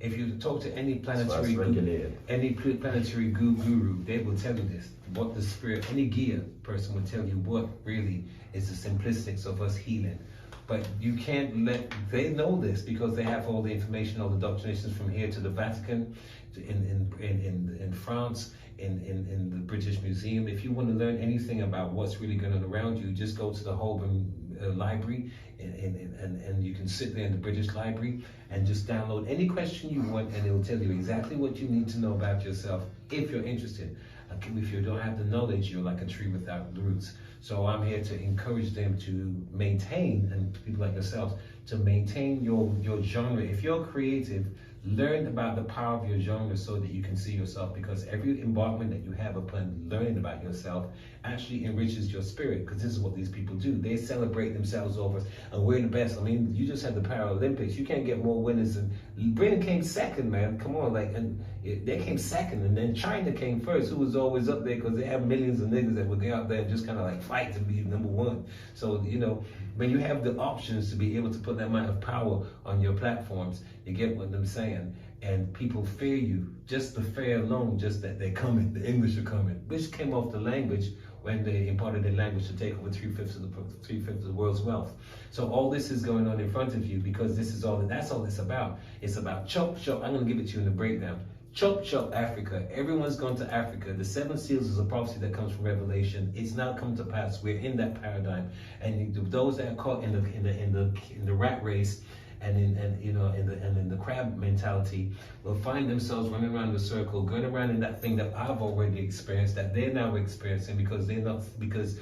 If you talk to any planetary guru, they will tell you this. What the spirit, any Gia person will tell you what really is the simplistics of us healing. But you can't they know this because they have all the information, all the doctrinations from here to the Vatican, in France, in the British Museum. If you want to learn anything about what's really going on around you, just go to the Holborn Library, and you can sit there in the British Library and just download any question you want, and it will tell you exactly what you need to know about yourself if you're interested. If you don't have the knowledge, you're like a tree without roots. So I'm here to encourage them to maintain, and people like yourselves, to maintain your genre. If you're creative, Learn about the power of your genre so that you can see yourself, because every embarkment that you have upon learning about yourself actually enriches your spirit, because this is what these people do. They celebrate themselves over, and we're the best. I mean, you just had the Paralympics. You can't get more winners than Britain came second, man. Come on, like, and they came second, and then China came first, who was always up there because they have millions of niggas that would go out there and just kind of like fight to be number one. So, you know, when you have the options to be able to put that amount of power on your platforms, you get what I'm saying, and people fear you. Just the fear alone, just that they're coming, the English are coming, which came off the language when they imparted their language to take over 3/5 of the world's wealth. So all this is going on in front of you because this is that's all it's about. It's about chop chop. I'm going to give it to you in the breakdown. Chop chop Africa. Everyone's gone to Africa. The 7 seals is a prophecy that comes from Revelation. It's now come to pass. We're in that paradigm, and those that are caught in the rat race and in the crab mentality will find themselves running around the circle, going around in that thing that I've already experienced, that they're now experiencing, because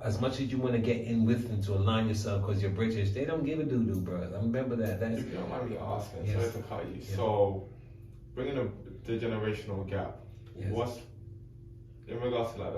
as much as you want to get in with them to align yourself because you're British, they don't give a doo-doo, bro. I remember that. If you don't mind me asking, Yes. sorry to cut you. Yeah. So, bringing the generational gap, Yes. what's in regards to like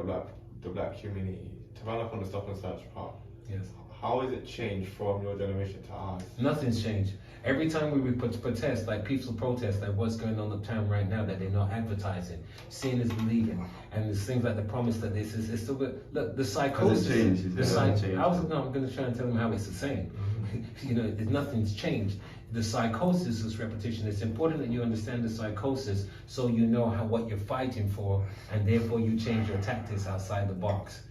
the black community, to run up on the stop and search part? Yes. How has it changed from your generation to ours? Nothing's changed. Every time we protest, like peaceful protest, like what's going on uptown right now that they're not advertising, seeing is believing, and there's things like the promise that this is. It's still good. Look, the psychosis. I'm going to try and tell them how it's the same. You know, nothing's changed. The psychosis is repetition. It's important that you understand the psychosis so you know what you're fighting for, and therefore you change your tactics outside the box.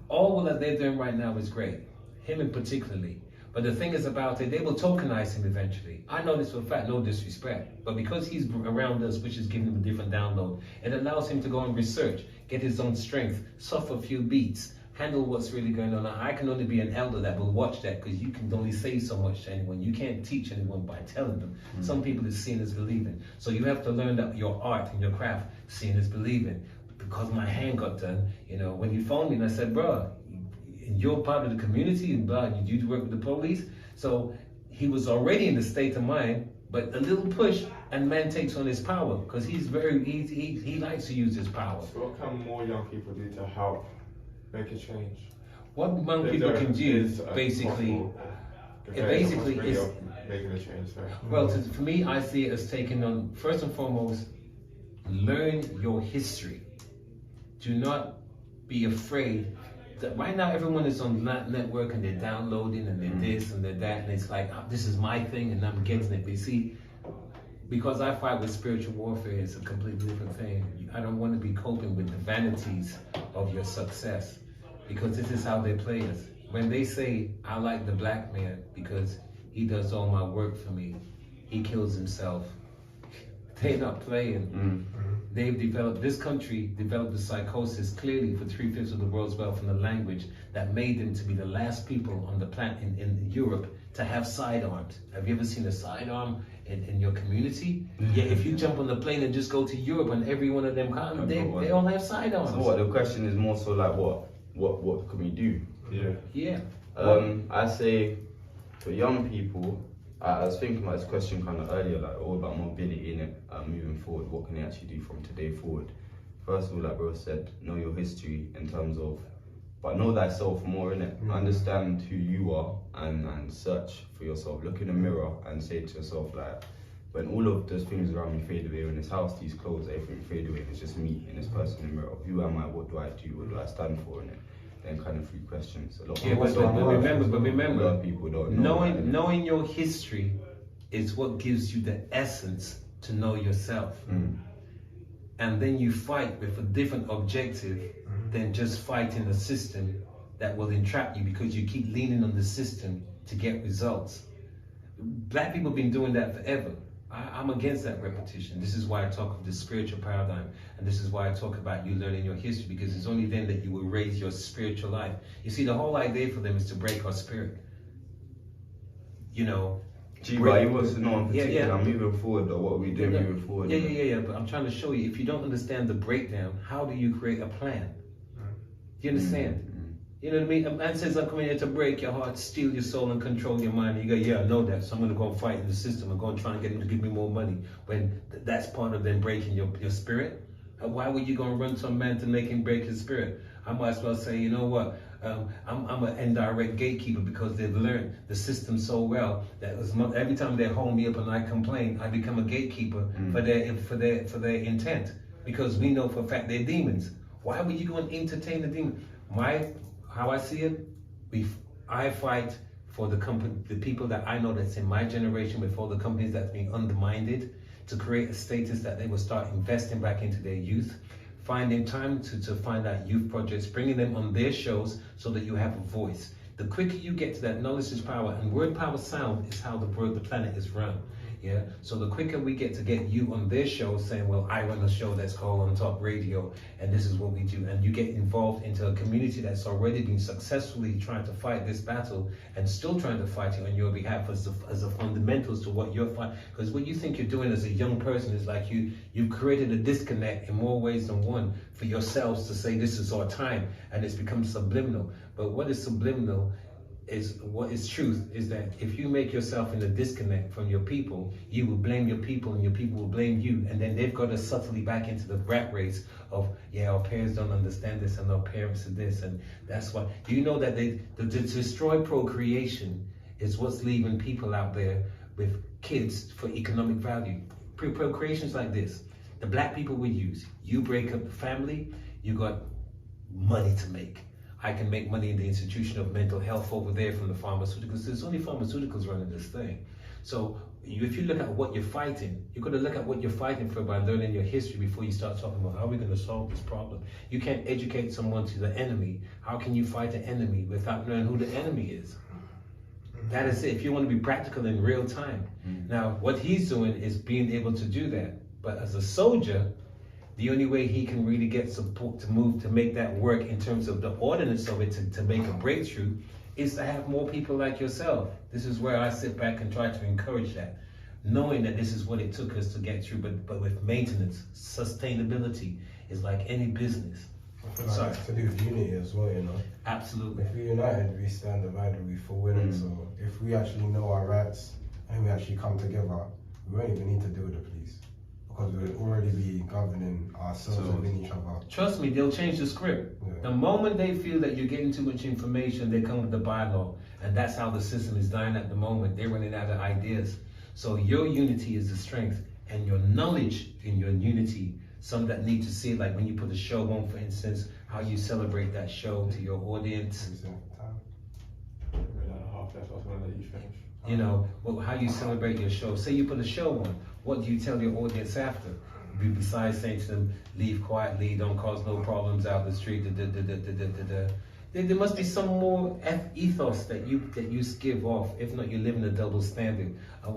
All that they're doing right now is great. Him in particularly. But the thing is about it, they will tokenize him eventually. I know this for a fact, no disrespect. But because he's around us, which is giving him a different download, it allows him to go and research, get his own strength, suffer a few beats, handle what's really going on. I can only be an elder that will watch that, because you can only say so much to anyone. You can't teach anyone by telling them. Some people is seen as believing. So you have to learn that your art and your craft seen as believing. Because my hand got done, you know, when you phoned me and I said, bro, you're part of the community and blah, you work with the police. So he was already in the state of mind, but a little push and man takes on his power, because he likes to use his power. So what can more young people do to help make a change? What young people can do is basically is making a change. Sorry. Well, for me, I see it as taking on, first and foremost, learn your history. Do not be afraid. Right now, everyone is on that network and they're downloading and they're this and they're that, and it's like, oh, this is my thing and I'm getting it. But you see, because I fight with spiritual warfare, it's a completely different thing. I don't want to be coping with the vanities of your success, because this is how they play us. When they say, I like the black man because he does all my work for me, he kills himself, they're not playing. They've developed, this country developed the psychosis clearly for 3/5 of the world's wealth and the language that made them to be the last people on the planet in Europe to have sidearms. Have you ever seen a sidearm in your community? Yeah, if you jump on the plane and just go to Europe and every one of them come, they all have sidearms. So what, the question is more so like what can we do? Yeah. I say for young people, I was thinking about this question kind of earlier, like all about mobility in it, moving forward. What can they actually do from today forward? First of all, like bro said, know your history in terms of, but know thyself more in it. Understand who you are and search for yourself. Look in the mirror and say to yourself, like, when all of those things around me fade away, in this house, these clothes, everything fade away, it's just me and this person in the mirror. Who am I? What do I do? What do I stand for in it? Then kind of 3 questions. A lot of people remember, a lot of people don't know. Knowing your history is what gives you the essence to know yourself. And then you fight with a different objective than just fighting a system that will entrap you, because you keep leaning on the system to get results. Black people have been doing that forever. I'm against that repetition. This is why I talk of the spiritual paradigm, and this is why I talk about you learning your history, because it's only then that you will raise your spiritual life. You see, the whole idea for them is to break our spirit. You know. But he wants to know in particular, moving forward, or what we do moving forward. Yeah. But I'm trying to show you, if you don't understand the breakdown, how do you create a plan? Do you understand? You know what I mean? A man says, I'm coming here to break your heart, steal your soul, and control your mind. And you go, yeah, I know that. So I'm going to go and fight in the system and go and try and get him to give me more money. When that's part of them breaking your spirit. Why would you go and run to a man to make him break his spirit? I might as well say, you know what? I'm an indirect gatekeeper because they've learned the system so well that every time they hold me up and I complain, I become a gatekeeper for their intent. Because we know for a fact they're demons. Why would you go and entertain the demon? How I see it, I fight for the people that I know that's in my generation, with all the companies that's being undermined, to create a status that they will start investing back into their youth, finding time to find out youth projects, bringing them on their shows so that you have a voice. The quicker you get to that, knowledge is power, and word, power, sound is how the planet is run. Yeah, so the quicker we get you on their show saying, well, I run a show that's called On Top Radio and this is what we do, and you get involved into a community that's already been successfully trying to fight this battle and still trying to fight it on your behalf as the fundamentals to what you're fighting. Because what you think you're doing as a young person is like you've created a disconnect in more ways than one for yourselves to say this is our time, and it's become subliminal. But what is subliminal is what is truth is that if you make yourself in a disconnect from your people, you will blame your people and your people will blame you, and then they've got us subtly back into the rat race of, yeah, our parents don't understand this and our parents are this, and that's why. Do you know that to destroy procreation is what's leaving people out there with kids for economic value? Procreation's like this. The black people we use, you break up the family, you got money to make. I can make money in the institution of mental health over there from the pharmaceuticals. There's only pharmaceuticals running this thing. So if you look at what you're fighting, you've got to look at what you're fighting for by learning your history before you start talking about how are we going to solve this problem. You can't educate someone to the enemy. How can you fight an enemy without knowing who the enemy is? That is it, if you want to be practical in real time. Now, what he's doing is being able to do that. But as a soldier, the only way he can really get support to move, to make that work in terms of the ordinance of it, to make a breakthrough, is to have more people like yourself. This is where I sit back and try to encourage that, knowing that this is what it took us to get through, but with maintenance, sustainability is like any business. I feel like it's to do with unity as well, you know? Absolutely. If we're united, we stand divided, we fall winning. So if we actually know our rights and we actually come together, we won't even need to deal with the police. Because we would already be governing ourselves within each other. Trust me, they'll change the script. Yeah. The moment they feel that you're getting too much information, they come with the bylaw. And that's how the system is dying at the moment. They're running out of ideas. So your unity is the strength, and your knowledge in your unity, some that need to see it, like when you put a show on, for instance, how you celebrate that show to your audience. You know, well, how you celebrate your show. Say you put a show on, what do you tell your audience after? Besides saying to them, leave quietly, don't cause no problems out the street, There must be some more ethos that you give off. If not, you live in a double standard. And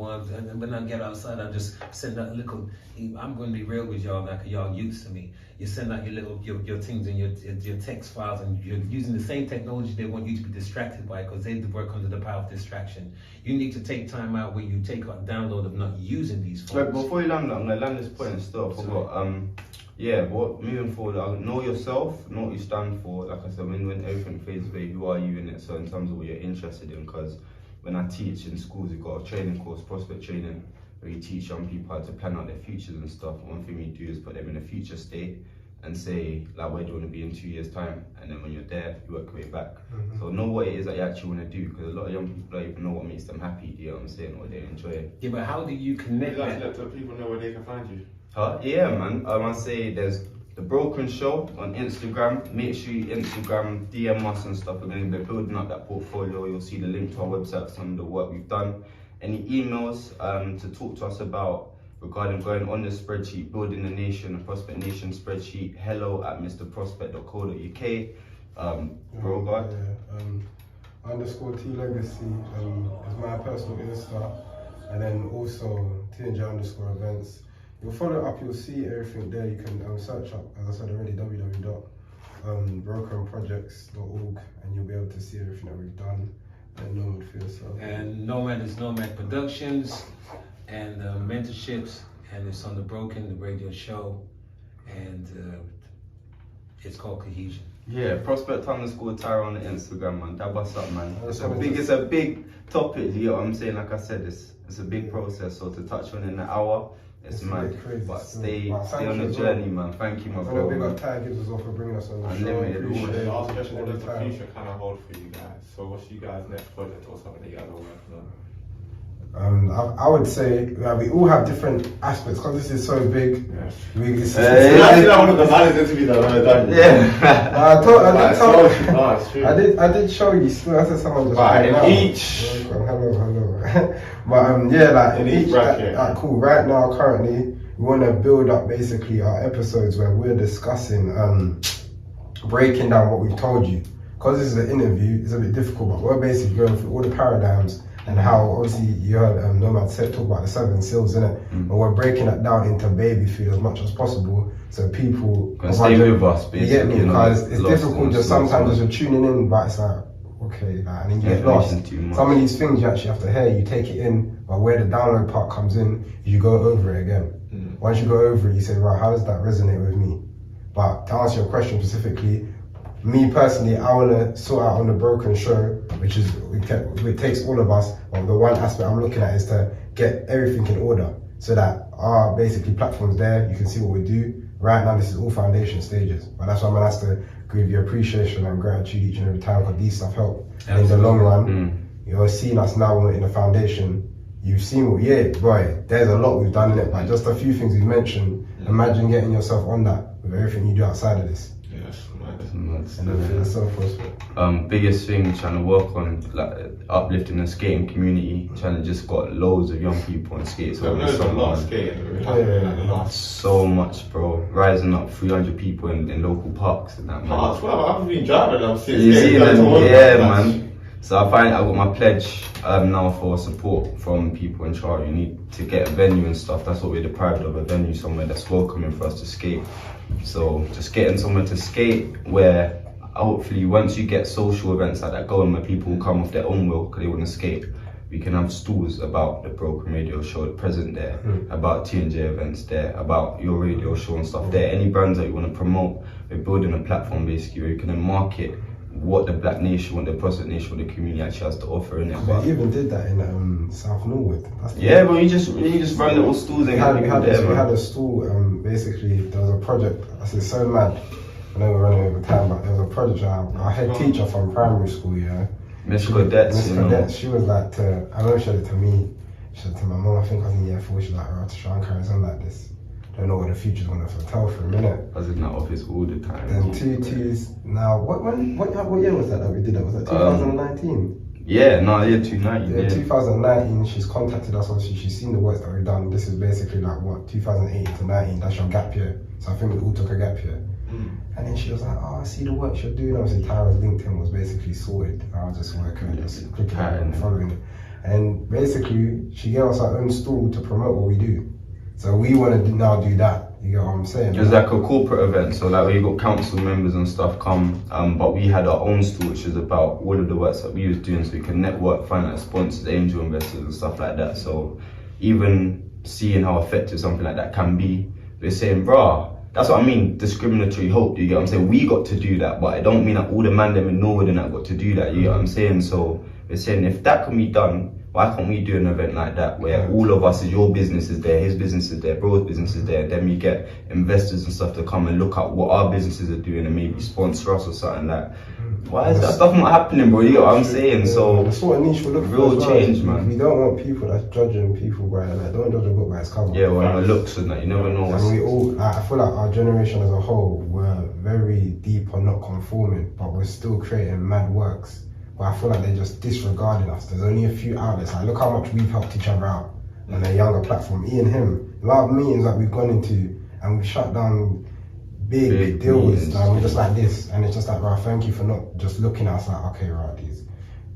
when I get outside, I just send out a little. I'm going to be real with y'all, like y'all used to me. You send out your things and your text files, and you're using the same technology they want you to be distracted by, because they work under the power of distraction. You need to take time out where you take a download of not using these phones. But before you land, I'm gonna land this point and stuff. I forgot. Yeah, but moving forward, know yourself, know what you stand for. Like I said, when everything fades away, who are you in it? So in terms of what you're interested in, because when I teach in schools, we've got a training course, prospect training, where you teach young people how to plan out their futures and stuff. One thing we do is put them in a future state and say, like, where do you want to be in 2 years' time? And then when you're there, you work your way back. So know what it is that you actually want to do, because a lot of young people don't even know what makes them happy, do you know what I'm saying, or they enjoy it. Yeah, but how do you connect that? Let the people know where they can find you. Yeah, man. I must say there's the B.R.O.K.E.N show on Instagram. Make sure you Instagram, DM us and stuff. We're going to be building up that portfolio. You'll see the link to our website, some of the work we've done. Any emails to talk to us about regarding going on the spreadsheet, building the nation, the Prospect Nation spreadsheet, hello@mrprospect.co.uk. Bro, God. _T Legacy is my personal Insta, and then also TNJ_events. You'll follow up, you'll see everything there. You can search up, as I said already, www.B.R.O.K.E.N.projects.org, and you'll be able to see everything that we've done and know it for yourself. And Nomad is Nomad Productions and mentorships, and it's on the B.R.O.K.E.N, the radio show, and it's called Cohesion. Yeah, prospect_Tyra on the Instagram, man. Dab us up, man. That's It's a big topic, you know what I'm saying? Like I said, it's a big process, so to touch on in an hour, it's a mad. bit crazy But still. stay But thank on you the as journey, well. man. Thank you, my I want bro. to big man. up Ty Gibz as well for bringing us on the show. Unlimited, Appreciate always. it. Last Each question, and what every does the time. future kind of hold for you guys? So what's you guys' next project or something that you guys are working on? I would say we all have different aspects because this is so big. Yeah. It's Actually, that one of the maddest interviews I've ever done. I did show you. Still, I said someone just Right, in now. each. Hello. But yeah, like In each bracket. Cool. Right now, currently, we want to build up basically our episodes where we're discussing, breaking down what we've told you. Because this is an interview, it's a bit difficult, but we're basically going through all the paradigms and how obviously you heard Nomad said talk about the 7 seals, innit? But we're breaking that down into baby food as much as possible so people Can stay with us, you basically. get me? you know, Because it's lost difficult and just lost, sometimes man. just you're tuning in, but it's like, okay, like, and then you get lost. Information too much. Some of these things you actually have to hear, you take it in, but where the download part comes in, you go over it again. Once you go over it, you say, right, how does that resonate with me? But to answer your question specifically, me personally, I want to sort out on the B.R.O.K.E.N show, which is, it takes all of us, but the one aspect I'm looking at is to get everything in order so that our basically platform's there, you can see what we do. Right now, this is all foundation stages, but that's why I'm going to have to give you appreciation and gratitude each and every time because these stuff help. And in the long run, you're seeing us now when we're in the foundation. You've seen what, yeah, boy, there's a lot we've done in it, but just a few things we've mentioned. Imagine getting yourself on that with everything you do outside of this. Yes, And everything that's so forceful. Biggest thing, trying to work on like uplifting the skating community, trying to just got loads of young people on skates. So there's a lot of skating. So much, bro. Rising up 300 people in local parks and that, man. I've been driving, I've seen You see skating them? guys all Yeah, over. man. So I got my pledge now for support from people in charge. You need to get a venue and stuff. That's what we're deprived of, a venue somewhere that's welcoming for us to skate. So just getting somewhere to skate where hopefully once you get social events like that going where people will come off their own will because they want to skate, we can have stalls about the B.R.O.K.E.N radio show present there, about T&J events there, about your radio show and stuff there. Any brands that you want to promote, we're building a platform basically where you can then market what the Black Nation, what the Prospect Nation, what the community actually has to offer in it. But we even did that in South Norwood. Yeah, but you just run little stools and we had man. a stall. Basically, there was a project. I said so mad. I know we're running over time, but there was a project. Our head teacher from primary school, yeah, Miss Cadets, you know. Cadets. She was like, I know she said it to me. She said to my mom, I think I was in year 4. She's like, oh, to try and carry on like this. Don't know what the future's gonna foretell for a minute. I was in that office all the time. Then 2 T's. Now, what year was that we did that? Was that 2019? Yeah, no, yeah, 2019. Yeah, 2019. She's contacted us. Obviously, she's seen the work that we've done. This is basically like what 2018 to 19. That's your gap year. So I think we all took a gap year. And then she was like, "Oh, I see the work you're doing." Obviously, Tyra's LinkedIn was basically sorted. I was just working, just clicking and following it. And basically, she gave us our own stall to promote what we do. So we want to now do that. You get what I'm saying? It was like a corporate event, so like where you got council members and stuff come, but we had our own stall, which is about all of the works that we was doing, so we can network, find out sponsors, angel investors and stuff like that. So even seeing how effective something like that can be, we're saying, bruh, that's what I mean, discriminatory hope, you get what I'm saying? We got to do that, but it don't mean that all the man them in Norwood and that got to do that, you get what I'm saying? So we're saying if that can be done, why can't we do an event like that where all of us, your business is there, his business is there, bro's business is there, then we get investors and stuff to come and look at what our businesses are doing and maybe sponsor us or something like. Why is that stuff not happening, bro? You get what I'm saying? So that's what a niche will look for. Real change, man. We don't want people that's judging people by like, don't judge a book by its cover. Yeah, well, it looks and that, you never know. And we all, like, I feel like our generation as a whole, we're very deep on not conforming, but we're still creating mad works. But I feel like they're just disregarding us. There's only a few outlets. Like, look how much we've helped each other out on a younger platform. Me and him, a lot of meetings that we've gone into, and we've shut down big deals. Like, we're just like this, and it's just like, right, thank you for not just looking at us like, okay, right, these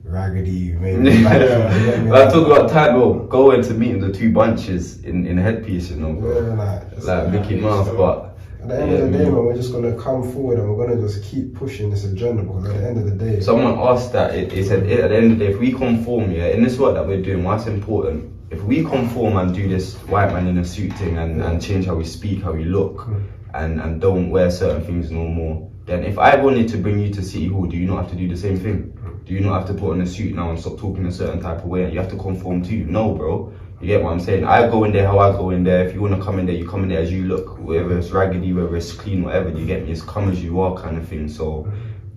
raggedy, maybe. I talk about time, bro. Going to meetings with 2 bunches in a headpiece, you know, bro. Yeah, like Mickey Mouse, but. At the end of the day, man, we're just gonna come forward and we're gonna just keep pushing this agenda because at the end of the day. Someone asked that, it said at the end of the day, if we conform, yeah, in this work that we're doing, what's important? If we conform and do this white man in a suit thing and change how we speak, how we look, and don't wear certain things no more, then if I wanted to bring you to City Hall, do you not have to do the same thing? Do you not have to put on a suit now and stop talking a certain type of way? You have to conform too. No, bro. You get what I'm saying? I go in there how I go in there. If you want to come in there, you come in there as you look. Whether it's raggedy, whether it's clean, whatever. You get me? It's come as you are kind of thing. So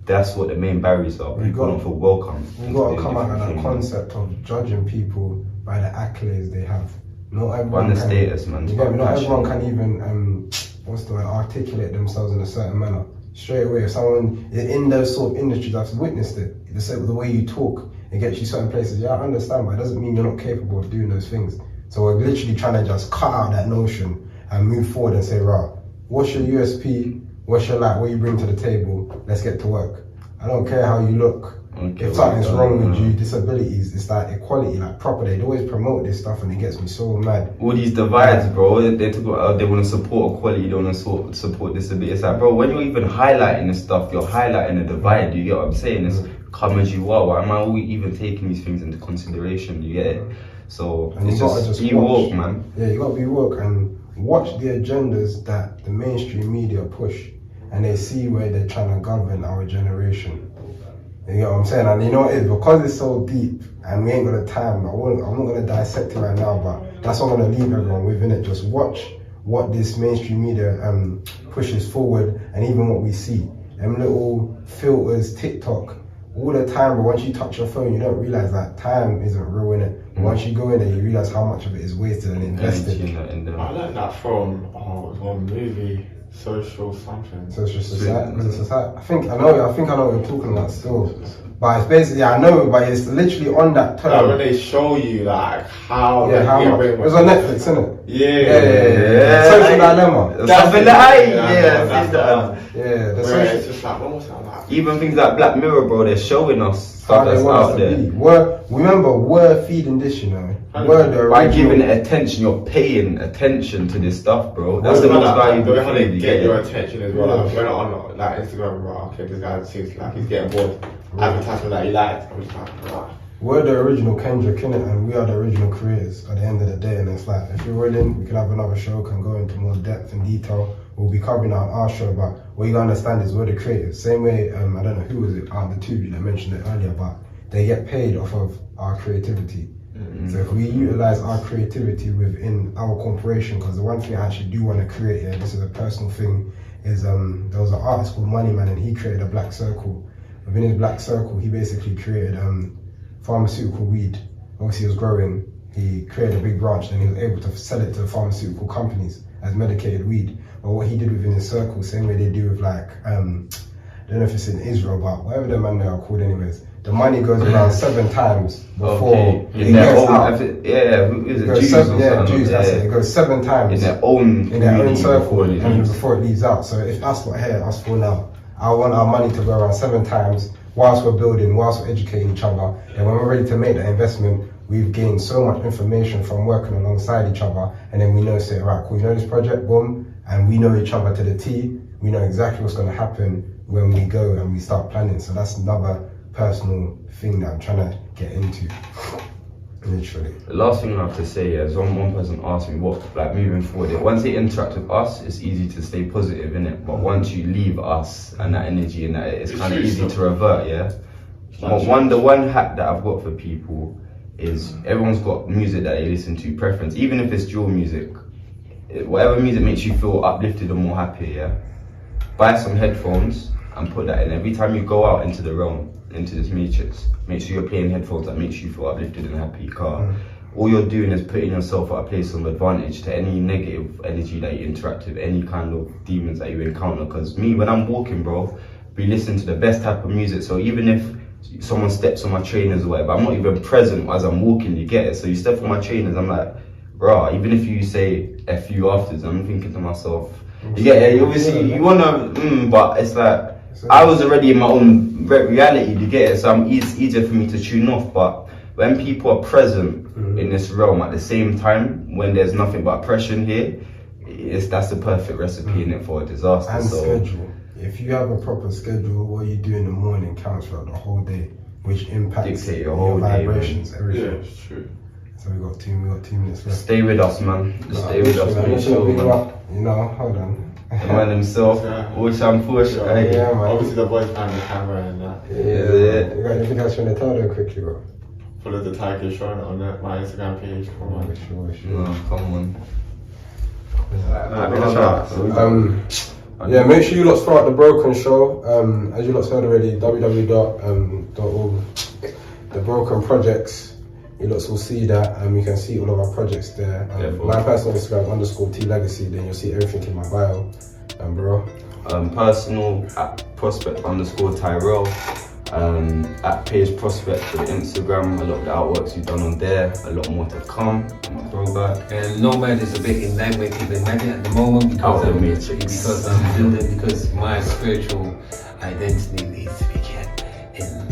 that's what the main barriers are. People don't feel welcome. We've got to come out of that concept of judging people by the accolades they have. Not everyone the status, man. You get me? Not everyone can even articulate themselves in a certain manner. Straight away, if someone in those sort of industries has witnessed it, the way you talk, it gets you certain places. Yeah, I understand, but it doesn't mean you're not capable of doing those things. So we're literally trying to just cut out that notion and move forward and say, right, what's your USP? What's your what you bring to the table? Let's get to work. I don't care how you look. If something's wrong with you, disabilities, it's like equality, like proper. They always promote this stuff and it gets me so mad. All these divides, bro, they talk about they want to support equality, they want to support disability. It's like, bro, when you're even highlighting this stuff, you're highlighting a divide, you get what I'm saying? It's come as you are. Why am I even taking these things into consideration, you get it? So, and it's just be woke, man. Yeah, you gotta be woke and watch the agendas that the mainstream media push and they see where they're trying to govern our generation. You know what I'm saying? And you know what it is? Because it's so deep and we ain't got the time, I'm not going to dissect it right now, but that's what I'm going to leave everyone with, innit? Just watch what this mainstream media pushes forward and even what we see. Them little filters, TikTok, all the time, but once you touch your phone, you don't realize that time isn't real, innit? Once you go in there, you realize how much of it is wasted and invested. I learned that from one movie. Social something. Social society. Was it society? I think I know what you're talking about still. But it's basically, I know, but it's literally on that term. Like when they show you like how much. It was on Netflix, isn't it? Yeah. Social dilemma. Something like the social. It's just like, what was that like? Even things like Black Mirror, bro, they're showing us How stuff that's they want out us there. to be. We're feeding this, you know. By giving it attention, you're paying attention to this stuff, bro. That's the most valuable thing. How they thing. get your attention as well. Like, when on like Instagram, bro, okay, this guy seems like he's getting bored. Advertisement that he likes. I'm just like, right. We're the original Kendrick, innit? And we are the original creators at the end of the day. And it's like, if you're willing, we can have another show, can go into more depth and detail. We'll be covering on our show, but what you gotta understand is we're the creators. Same way, I don't know who was it, the two of you that mentioned it earlier, but they get paid off of our creativity. So if we utilize our creativity within our corporation, because the one thing I actually do want to create here, this is a personal thing, is there was an artist called Moneyman and he created a black circle. Within his black circle, he basically created pharmaceutical weed. Obviously he was growing, he created a big branch and he was able to sell it to pharmaceutical companies as medicated weed. But what he did within his circle, same way they do with like, I don't know if it's in Israel, but whatever the man they are called anyways, the money goes around 7 times before it gets out. Jews, that's it. It goes 7 times in their own circle and before it leaves out. So if that's what us for now, I want our money to go around 7 times whilst we're building, whilst we're educating each other. And when we're ready to make that investment, we've gained so much information from working alongside each other. And then we know, say, right, cool, you know this project, boom, and we know each other to the T. We know exactly what's going to happen when we go and we start planning. So that's another personal thing that I'm trying to get into, literally. The last thing I have to say is one person asked me what, like moving forward, once they interact with us, it's easy to stay positive, innit? But once you leave us and that energy and that, it's kind of easy to revert, yeah? But the one hack that I've got for people is everyone's got music that they listen to, preference, even if it's dual music. Whatever music makes you feel uplifted and more happy, yeah? Buy some headphones and put that in. Every time you go out into the realm, into this matrix, make sure you're playing headphones that makes you feel uplifted and happy. All you're doing is putting yourself at a place of advantage to any negative energy that you interact with, any kind of demons that you encounter. Because me, when I'm walking, bro, we listen to the best type of music. So even if someone steps on my trainers or whatever, I'm not even present as I'm walking, you get it? So you step on my trainers, I'm like, rah, even if you say F you afterwards, I'm thinking to myself, you get it? Obviously, you wanna, but it's like, I was already in my own reality, you get it? So it's easier for me to tune off. But when people are present in this realm at the same time, when there's nothing but oppression here, that's the perfect recipe in it for a disaster. And schedule. If you have a proper schedule, what you do in the morning counts throughout the whole day, which impacts your whole vibrations, day, everything. Yeah, it's true. So we got 2 minutes left. Stay with us, man. Stay with us, I'm man. just gonna big up, you know, hold on. The man himself, push and push. Hey. Yeah, man. Obviously the boys behind the camera and that. Yeah. You got anything else you want to tell them quickly, bro? Follow the Tiger Showing on my Instagram page. Come on. Sure. No, come on. Yeah, make sure you lot start the B.R.O.K.E.N show. As you lot heard already, www.org, the B.R.O.K.E.N projects. You lot will see that, and you can see all of our projects there. My personal Instagram _T_Legacy. Then you'll see everything in my bio. Bro. Personal at Prospect _Tyrell. At Page Prospect for the Instagram. A lot of the artworks you've done on there. A lot more to come. Throwback. And Nomad is a bit enigmatic at the moment because my spiritual identity needs to be kept in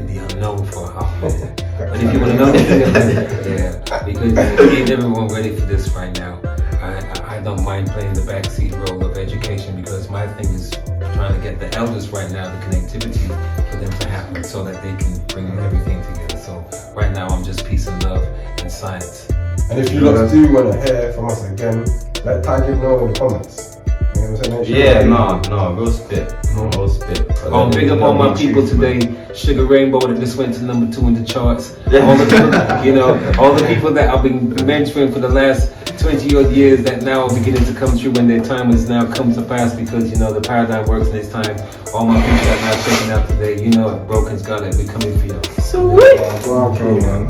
the unknown for a hot minute. But if you want to know anything about it, because ain't everyone ready for this right now. I don't mind playing the backseat role of education because my thing is trying to get the elders right now, the connectivity for them to happen so that they can bring everything together. So right now I'm just peace and love and science. And if you lot do want to hear from us again, let Ty give know in the comments. You know what I'm saying? Yeah, no, real spit. Real spit. Big up all my people today. Sugar Rainbow that just went to #2 in the charts. All the people that I've been mentoring for the last 20 odd years that now are beginning to come through when their time has now come to pass because the paradigm works in its time. All my people that are now checking out today, B.R.O.K.E.N's got it. We're coming for you. Sweet. Go on, man.